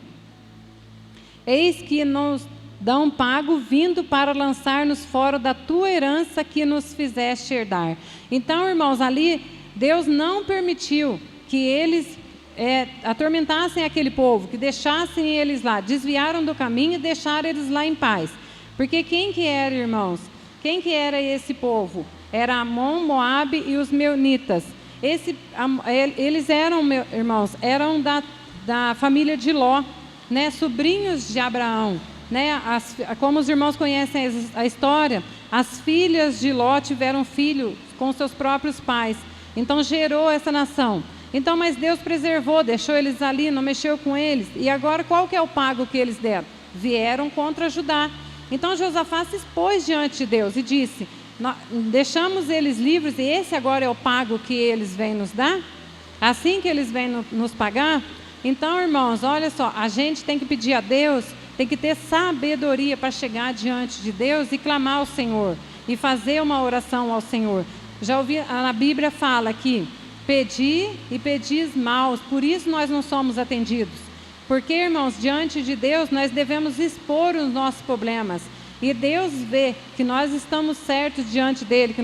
Eis que nos dão pago vindo para lançar-nos fora da tua herança que nos fizeste herdar. Então, irmãos, ali Deus não permitiu que eles atormentassem aquele povo, que deixassem eles lá, desviaram do caminho e deixaram eles lá em paz. Porque quem que era, irmãos? Quem que era esse povo? Era Amon, Moabe e os meunitas. Eles eram, irmãos, eram da família de Ló, né? Sobrinhos de Abraão, né? Como os irmãos conhecem a história, as filhas de Ló tiveram filhos com seus próprios pais. Então gerou essa nação. Então, mas Deus preservou, deixou eles ali, não mexeu com eles. E agora qual que é o pago que eles deram? Vieram contra Judá. Então Josafá se expôs diante de Deus e disse: deixamos eles livres e esse agora é o pago que eles vêm nos dar? Assim que eles vêm nos pagar? Então, irmãos, olha só, a gente tem que pedir a Deus, tem que ter sabedoria para chegar diante de Deus e clamar ao Senhor e fazer uma oração ao Senhor. Já ouvi, a Bíblia fala que pedi e pedis maus, por isso nós não somos atendidos. Porque, irmãos, diante de Deus nós devemos expor os nossos problemas. E Deus vê que nós estamos certos diante dele,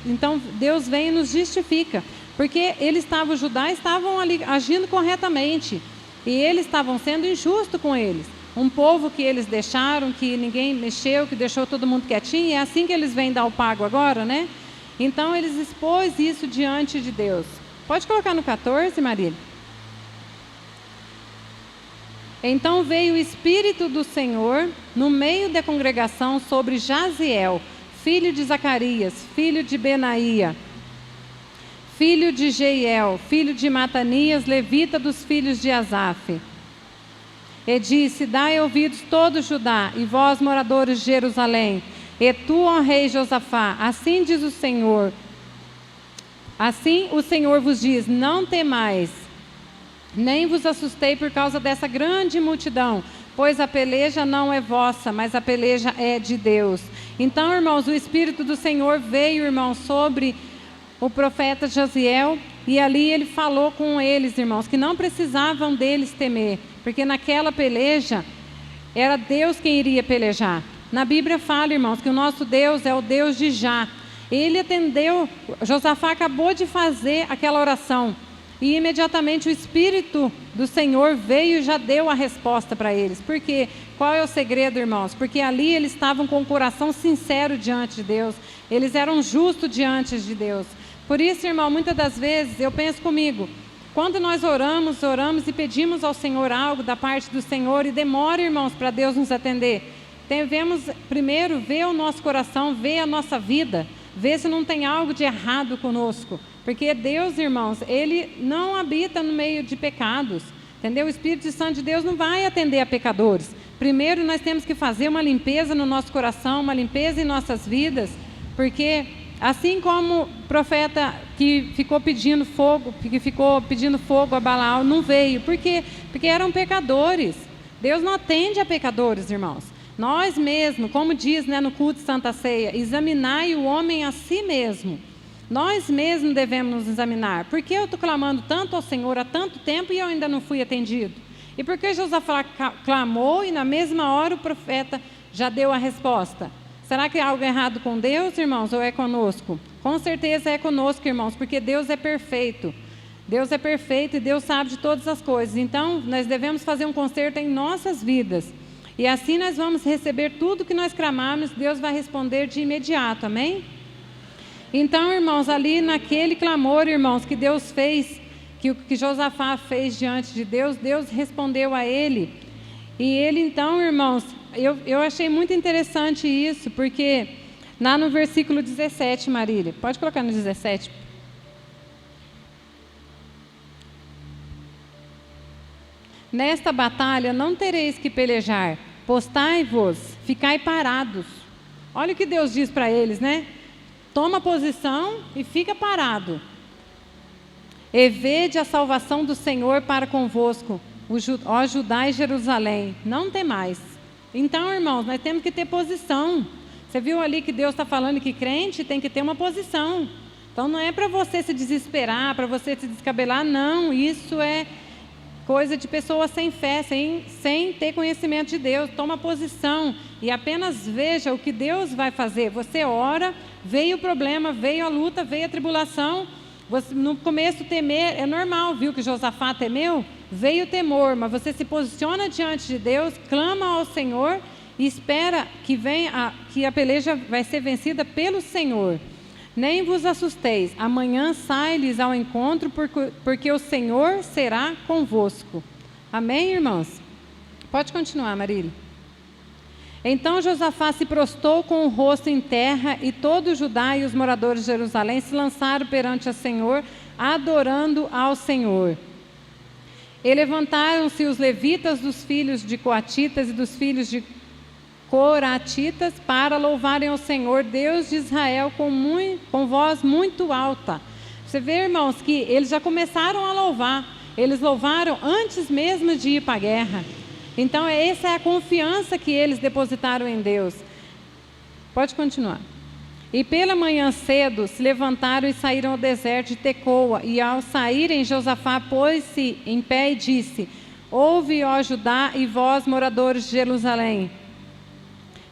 então Deus vem e nos justifica. Porque os Judá estavam ali agindo corretamente. E eles estavam sendo injustos com eles. Um povo que eles deixaram, que ninguém mexeu, que deixou todo mundo quietinho. E é assim que eles vêm dar o pago agora, né? Então eles expôs isso diante de Deus. Pode colocar no 14, Marília. Então veio o Espírito do Senhor no meio da congregação sobre Jaziel, filho de Zacarias, filho de Benaía, filho de Jeiel, filho de Matanias, levita dos filhos de Asaf. E disse: dai ouvidos todo Judá, e vós, moradores de Jerusalém, e tu, ó rei Josafá, assim diz o Senhor. Assim o Senhor vos diz: não temais, nem vos assustei por causa dessa grande multidão, pois a peleja não é vossa, mas a peleja é de Deus. Então, irmãos, o Espírito do Senhor veio, irmãos, sobre o profeta Jaziel, e ali ele falou com eles, irmãos, que não precisavam deles temer, porque naquela peleja era Deus quem iria pelejar. Na Bíblia fala, irmãos, que o nosso Deus é o Deus de Já. Ele atendeu, Josafá acabou de fazer aquela oração, e imediatamente o Espírito do Senhor veio e já deu a resposta para eles. Por quê? Qual é o segredo, irmãos? Porque ali eles estavam com o coração sincero diante de Deus, eles eram justos diante de Deus. Por isso, irmão, muitas das vezes eu penso comigo, quando nós oramos e pedimos ao Senhor algo da parte do Senhor e demora, irmãos, para Deus nos atender, devemos primeiro ver o nosso coração, ver a nossa vida, ver se não tem algo de errado conosco. Porque Deus, irmãos, Ele não habita no meio de pecados, entendeu? O Espírito Santo de Deus não vai atender a pecadores. Primeiro nós temos que fazer uma limpeza no nosso coração, uma limpeza em nossas vidas, porque assim como o profeta que ficou pedindo fogo a Balaão não veio. Por quê? Porque eram pecadores. Deus não atende a pecadores, irmãos. Nós mesmos, como diz, né, no culto de Santa Ceia, examinai o homem a si mesmo. Nós mesmos devemos nos examinar. Por que eu estou clamando tanto ao Senhor há tanto tempo e eu ainda não fui atendido? E por que Josafá clamou e na mesma hora o profeta já deu a resposta? Será que há algo errado com Deus, irmãos, ou é conosco? Com certeza é conosco, irmãos, porque Deus é perfeito. Deus é perfeito e Deus sabe de todas as coisas. Então, nós devemos fazer um conserto em nossas vidas. E assim nós vamos receber tudo que nós clamarmos, Deus vai responder de imediato, amém? Então, irmãos, ali naquele clamor, irmãos, que Deus fez, que o que Josafá fez diante de Deus, Deus respondeu a ele. E ele então, irmãos, eu achei muito interessante isso, porque lá no versículo 17, Marília, pode colocar no 17. Nesta batalha não tereis que pelejar, postai-vos, ficai parados. Olha o que Deus diz para eles, né? Toma posição e fica parado. E vede a salvação do Senhor para convosco, ó Judá e Jerusalém, não temais. Então, irmãos, nós temos que ter posição. Você viu ali que Deus está falando que crente tem que ter uma posição. Então não é para você se desesperar, para você se descabelar, não. Isso é coisa de pessoa sem fé, sem ter conhecimento de Deus. Toma posição e apenas veja o que Deus vai fazer. Você ora, veio o problema, veio a luta, veio a tribulação. Você, no começo temer, é normal, viu que Josafá temeu? Veio o temor, mas você se posiciona diante de Deus, clama ao Senhor e espera que a peleja vai ser vencida pelo Senhor. Nem vos assusteis, amanhã sai-lhes ao encontro, porque o Senhor será convosco. Amém, irmãos? Pode continuar, Marília. Então Josafá se prostrou com o rosto em terra, e todo Judá e os moradores de Jerusalém se lançaram perante o Senhor, adorando ao Senhor. E levantaram-se os levitas dos filhos de Coatitas e dos filhos de Coratitas para louvarem ao Senhor, Deus de Israel, com voz muito alta. Você vê, irmãos, que eles já começaram a louvar. Eles louvaram antes mesmo de ir para a guerra. Então essa é a confiança que eles depositaram em Deus. Pode continuar. E pela manhã cedo se levantaram e saíram ao deserto de Tecoa. E ao saírem, Josafá pôs-se em pé e disse: ouve, ó Judá, e vós, moradores de Jerusalém.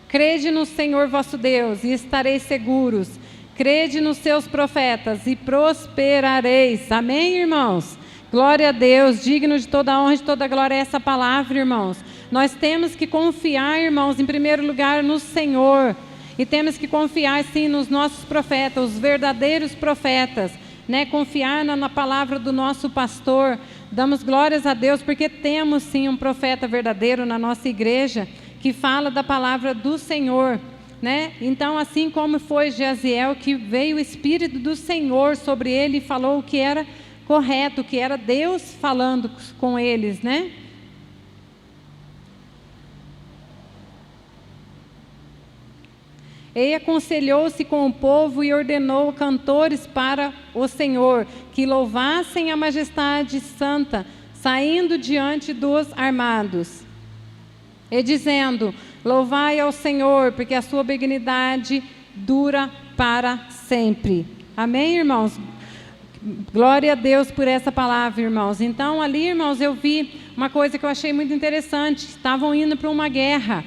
Crede no Senhor vosso Deus e estareis seguros. Crede nos seus profetas e prosperareis. Amém, irmãos? Glória a Deus, digno de toda a honra e de toda a glória é essa palavra, irmãos. Nós temos que confiar, irmãos, em primeiro lugar no Senhor. E temos que confiar, sim, nos nossos profetas, os verdadeiros profetas, né? Confiar na palavra do nosso pastor. Damos glórias a Deus porque temos, sim, um profeta verdadeiro na nossa igreja que fala da palavra do Senhor, né? Então, assim como foi Jaziel, que veio o Espírito do Senhor sobre ele e falou o que era correto, que era Deus falando com eles, né? E aconselhou-se com o povo e ordenou cantores para o Senhor, que louvassem a majestade santa, saindo diante dos armados. E dizendo: louvai ao Senhor, porque a sua benignidade dura para sempre. Amém, irmãos? Glória a Deus por essa palavra, irmãos. Então, ali, irmãos, eu vi uma coisa que eu achei muito interessante. Estavam indo para uma guerra.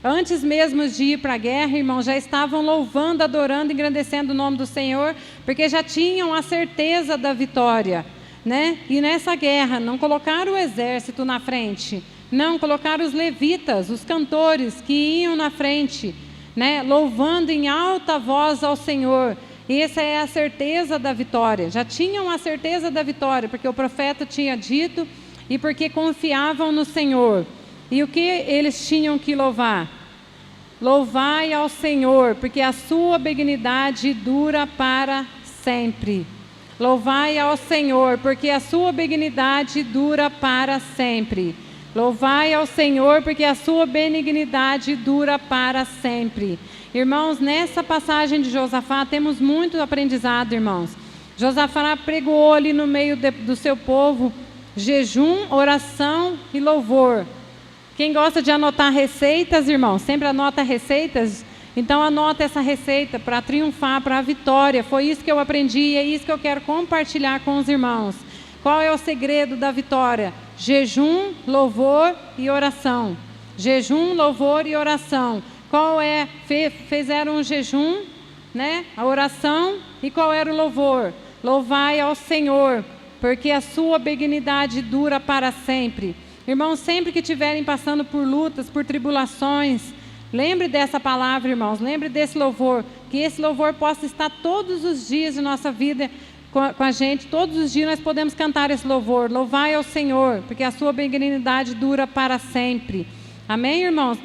Antes mesmo de ir para a guerra, irmãos, já estavam louvando, adorando, engrandecendo o nome do Senhor, porque já tinham a certeza da vitória, né? E nessa guerra, não colocaram o exército na frente, não, colocaram os levitas, os cantores que iam na frente, né? Louvando em alta voz ao Senhor. E essa é a certeza da vitória. Já tinham a certeza da vitória, porque o profeta tinha dito e porque confiavam no Senhor. E o que eles tinham que louvar? Louvai ao Senhor, porque a sua benignidade dura para sempre. Louvai ao Senhor, porque a sua benignidade dura para sempre. Louvai ao Senhor, porque a sua benignidade dura para sempre. Irmãos, nessa passagem de Josafá temos muito aprendizado, irmãos. Josafá pregou ali no meio do seu povo jejum, oração e louvor. Quem gosta de anotar receitas, irmãos, sempre anota receitas. Então anota essa receita para triunfar, para a vitória. Foi isso que eu aprendi e é isso que eu quero compartilhar com os irmãos. Qual é o segredo da vitória? Jejum, louvor e oração. Jejum, louvor e oração. Qual é? Fizeram um jejum, né? A oração. E qual era o louvor? Louvai ao Senhor, porque a sua benignidade dura para sempre. Irmãos, sempre que estiverem passando por lutas, por tribulações, lembre dessa palavra, irmãos. Lembre desse louvor. Que esse louvor possa estar todos os dias de nossa vida com a gente, todos os dias nós podemos cantar esse louvor. Louvai ao Senhor, porque a sua benignidade dura para sempre. Amém, irmãos?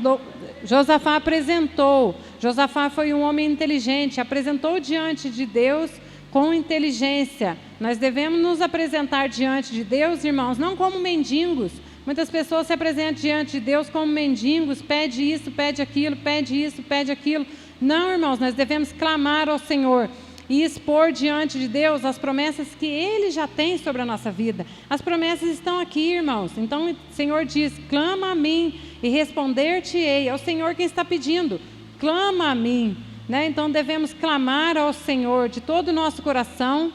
Josafá apresentou. Josafá foi um homem inteligente, apresentou diante de Deus com inteligência. Nós devemos nos apresentar diante de Deus, irmãos, não como mendigos. Muitas pessoas se apresentam diante de Deus como mendigos, pede isso, pede aquilo, pede isso, pede aquilo. Não, irmãos, nós devemos clamar ao Senhor e expor diante de Deus as promessas que Ele já tem sobre a nossa vida. As promessas estão aqui, irmãos. Então o Senhor diz, clama a mim e responder-te-ei. É o Senhor quem está pedindo, clama a mim, né? Então devemos clamar ao Senhor de todo o nosso coração,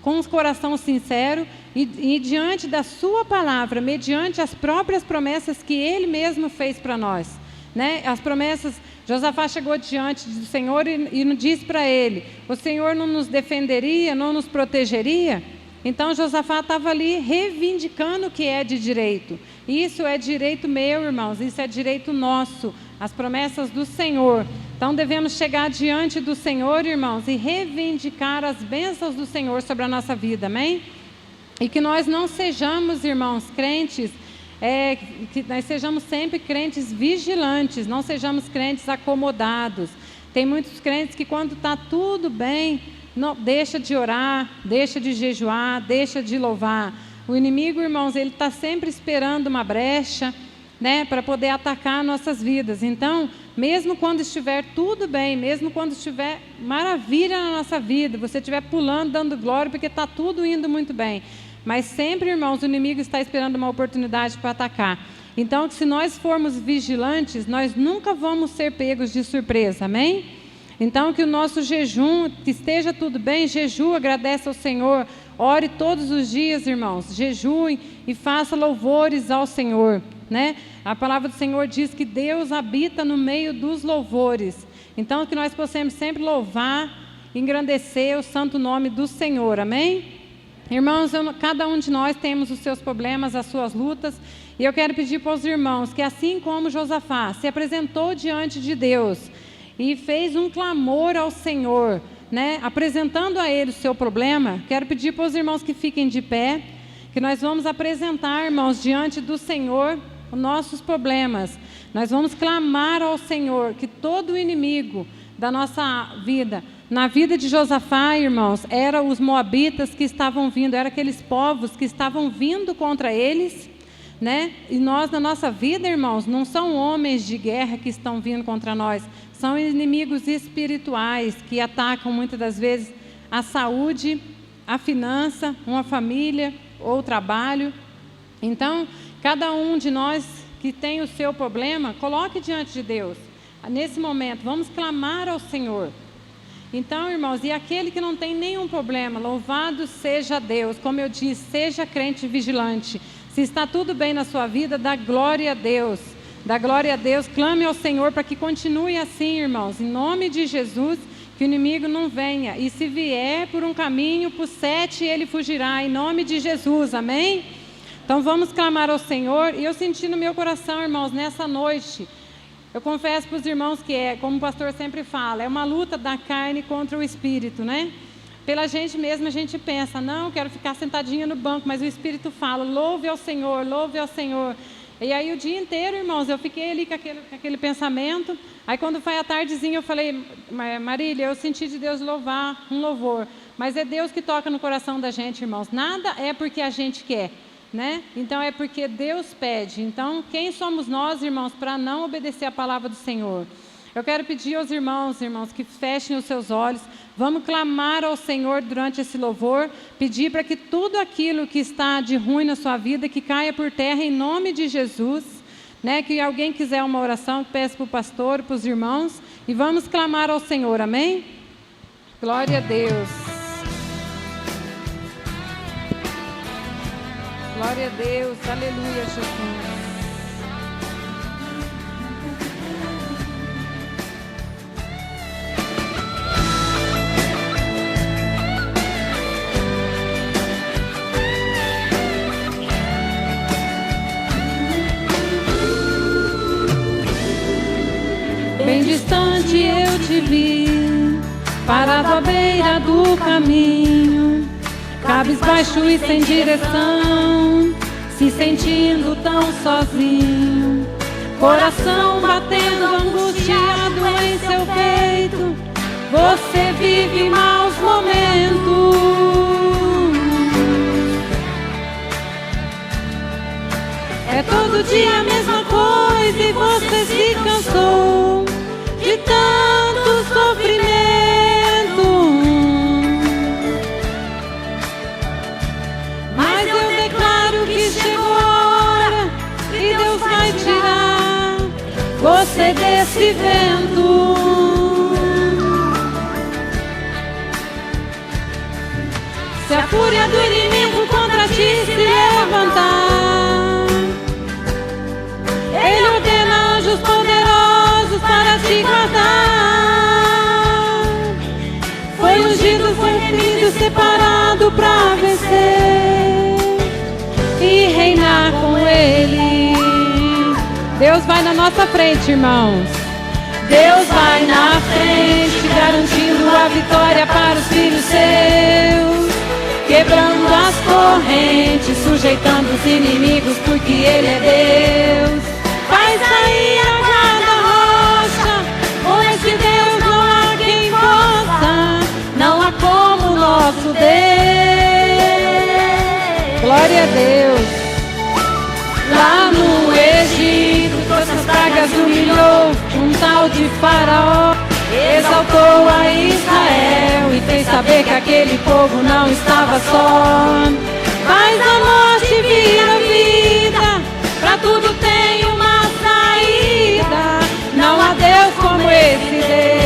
com um coração sincero e diante da sua palavra, mediante as próprias promessas que Ele mesmo fez para nós, né? As promessas, Josafá chegou diante do Senhor e disse para ele, o Senhor não nos defenderia, não nos protegeria? Então Josafá estava ali reivindicando o que é de direito. Isso é direito meu, irmãos, isso é direito nosso, as promessas do Senhor. Então devemos chegar diante do Senhor, irmãos, e reivindicar as bênçãos do Senhor sobre a nossa vida, amém? E que nós não sejamos, irmãos, crentes, que nós sejamos sempre crentes vigilantes, não sejamos crentes acomodados. Tem muitos crentes que quando está tudo bem, não, deixa de orar, deixa de jejuar, deixa de louvar. O inimigo, irmãos, ele está sempre esperando uma brecha, né, para poder atacar nossas vidas. Então, mesmo quando estiver tudo bem, mesmo quando estiver maravilha na nossa vida, você estiver pulando, dando glória, porque está tudo indo muito bem. Mas sempre, irmãos, o inimigo está esperando uma oportunidade para atacar. Então, se nós formos vigilantes, nós nunca vamos ser pegos de surpresa, amém? Então, que o nosso jejum, que esteja tudo bem, jejua, agradece ao Senhor, ore todos os dias, irmãos, jejue e faça louvores ao Senhor, né? A palavra do Senhor diz que Deus habita no meio dos louvores. Então, que nós possamos sempre louvar, engrandecer o santo nome do Senhor, amém? Irmãos, cada um de nós temos os seus problemas, as suas lutas, e eu quero pedir para os irmãos que assim como Josafá se apresentou diante de Deus e fez um clamor ao Senhor, né, apresentando a Ele o seu problema, quero pedir para os irmãos que fiquem de pé, que nós vamos apresentar, irmãos, diante do Senhor os nossos problemas. Nós vamos clamar ao Senhor que todo o inimigo da nossa vida, na vida de Josafá, irmãos, eram os moabitas que estavam vindo, eram aqueles povos que estavam vindo contra eles, né? E nós, na nossa vida, irmãos, não são homens de guerra que estão vindo contra nós, são inimigos espirituais que atacam muitas das vezes a saúde, a finança, uma família ou o trabalho. Então, cada um de nós que tem o seu problema, coloque diante de Deus. Nesse momento, vamos clamar ao Senhor. Então, irmãos, e aquele que não tem nenhum problema, louvado seja Deus. Como eu disse, seja crente vigilante. Se está tudo bem na sua vida, dá glória a Deus. Dá glória a Deus, clame ao Senhor para que continue assim, irmãos. Em nome de Jesus, que o inimigo não venha. E se vier por um caminho, por 7 ele fugirá. Em nome de Jesus, amém? Então vamos clamar ao Senhor. E eu senti no meu coração, irmãos, nessa noite, eu confesso para os irmãos que como o pastor sempre fala, é uma luta da carne contra o espírito, né? Pela gente mesmo a gente pensa, não, quero ficar sentadinha no banco, mas o Espírito fala, louve ao Senhor, louve ao Senhor. E aí o dia inteiro, irmãos, eu fiquei ali com aquele pensamento. Aí quando foi à tardezinha eu falei, Marília, eu senti de Deus louvar um louvor. Mas é Deus que toca no coração da gente, irmãos. Nada é porque a gente quer, né? Então é porque Deus pede. Então quem somos nós, irmãos, para não obedecer a palavra do Senhor? Eu quero pedir aos irmãos, que fechem os seus olhos. Vamos clamar ao Senhor durante esse louvor, pedir para que tudo aquilo que está de ruim na sua vida, que caia por terra em nome de Jesus, né? Que alguém quiser uma oração, peça para o pastor, para os irmãos, e vamos clamar ao Senhor, amém? Glória a Deus. Glória a Deus, aleluia, Jesus. Bem distante eu te vi, parado à beira do caminho, cabisbaixo e sem direção, se sentindo tão sozinho, coração batendo angustiado em seu peito, você vive maus momentos. É todo dia a mesma coisa e você se cansou de tanto sofrimento. Mas eu declaro que chegou a hora e Deus vai tirar você desse vento. Se a fúria do inimigo contra ti se levantar, Ele ordena anjos poderosos para te guardar. Foi ungido, foi remido, separado para vencer e reinar com Ele. Deus vai na nossa frente, irmãos. Deus vai na frente, garantindo a vitória para os filhos seus, quebrando as correntes, sujeitando os inimigos, porque Ele é Deus. Vai sair a cada rocha, com esse Deus não há quem possa, não há como o nosso Deus. Glória a Deus. Lá no Egito, todas as pragas humilhou um tal de Faraó, exaltou a Israel e fez saber que aquele povo não estava só. Mas a morte vira vida, pra tudo tem uma saída, não há Deus como esse Deus.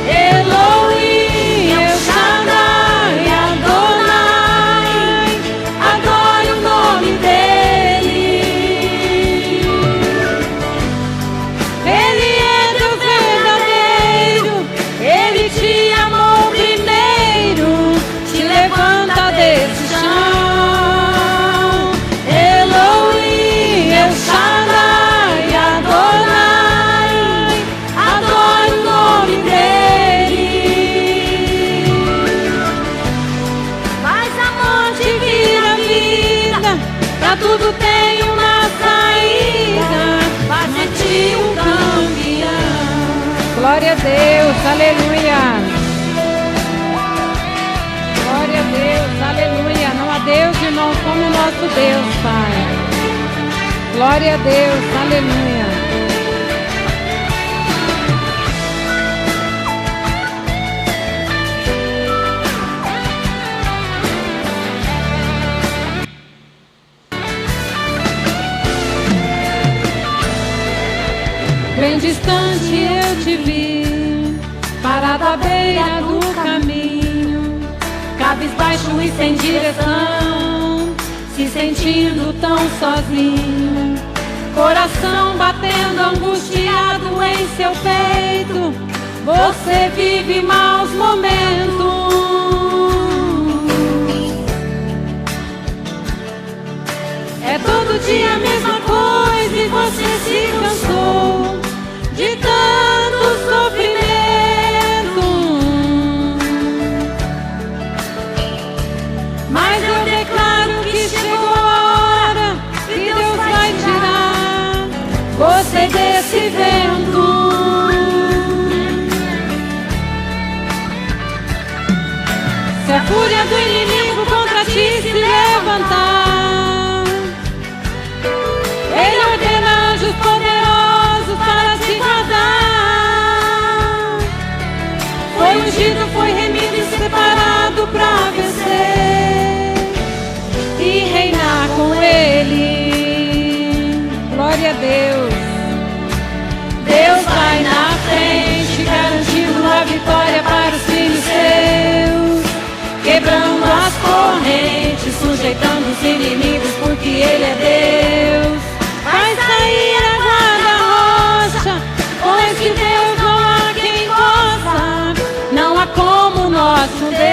Elohim, El Shaddai, Adonai, adore o nome dele. Ele é Deus verdadeiro, Ele te amou primeiro, te levanta desse chão. Elohim, El Shaddai, Adonai, adore o nome dele. Mas a morte vira vida, pra tudo tem uma saída, bate um campeão. Glória a Deus, aleluia. Glória a Deus, aleluia. Não há Deus, irmão, como o nosso Deus, Pai. Glória a Deus, aleluia. Bem distante eu te vi, parado à beira do caminho, cabisbaixo e sem direção, se sentindo tão sozinho, coração batendo angustiado em seu peito, você vive maus momentos. É todo dia a mesma coisa e você se cansou de tanto sofrimento. Mas eu declaro que chegou a hora e Deus vai tirar você desse vento. Se a fúria do inimigo contra ti se levantar, Ele ordena anjos poderosos para te guardar. Foi ungido, foi remido e separado para vencer e reinar com Ele. Glória a Deus. Deus vai na frente, garantindo a vitória para os filhos seus, quebrando as correntes, sujeitando os inimigos, porque Ele é Deus. Vai sair a guarda-rocha, com esse Deus não há quem possa, não há como o nosso Deus.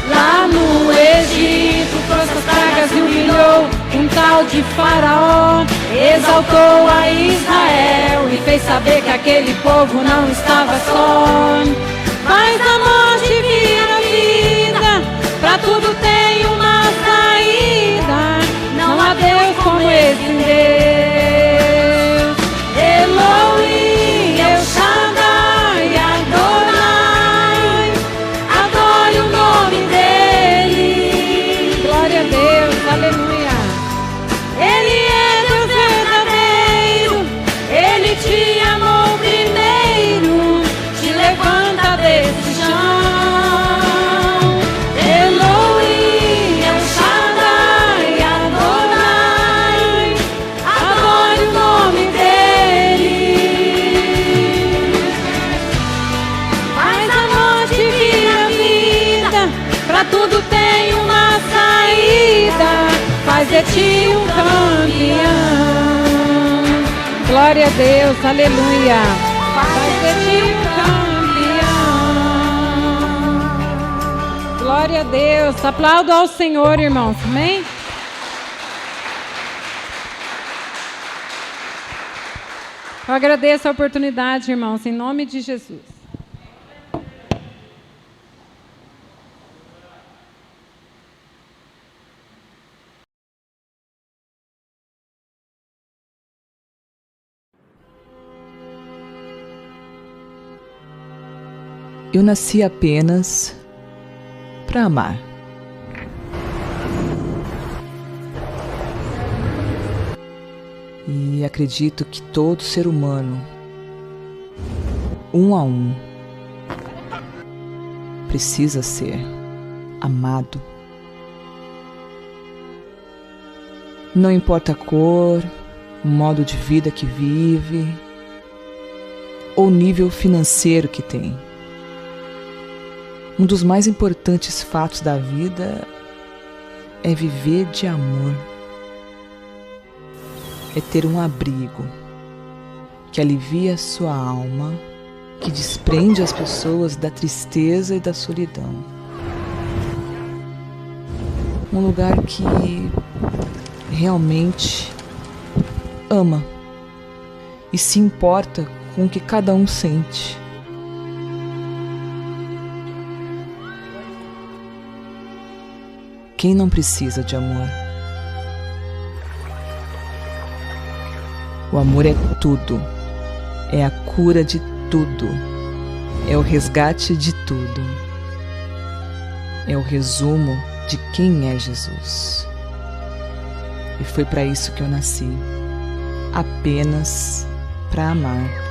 Lá no Egito, todas as pragas humilhou um tal de Faraó, exaltou a Israel e fez fez saber que aquele povo não estava só. Faz a morte vir a vida, pra tudo tem uma saída. Não há Deus como esse Deus. Elohim, El Shaddai, Adonai, adore o nome dele. Glória a Deus, aleluia. Ele é Deus verdadeiro, ele te amou primeiro, te levanta desse chão. Elohim, El Shaddai, Adonai, adore o nome dele. Faz a morte vir a vida, pra tudo tem uma saída. Faz de ti um campeão. Glória a Deus, aleluia. Faz de ti um campeão. Glória a Deus. Aplaudo ao Senhor, irmãos. Amém? Eu agradeço a oportunidade, irmãos, em nome de Jesus. Eu nasci apenas para amar. E acredito que todo ser humano, um a um, precisa ser amado. Não importa a cor, o modo de vida que vive, ou o nível financeiro que tem. Um dos mais importantes fatos da vida é viver de amor. É ter um abrigo que alivia a sua alma, que desprende as pessoas da tristeza e da solidão. Um lugar que realmente ama e se importa com o que cada um sente. Quem não precisa de amor? O amor é tudo, é a cura de tudo, é o resgate de tudo, é o resumo de quem é Jesus. E foi para isso que eu nasci, apenas para amar.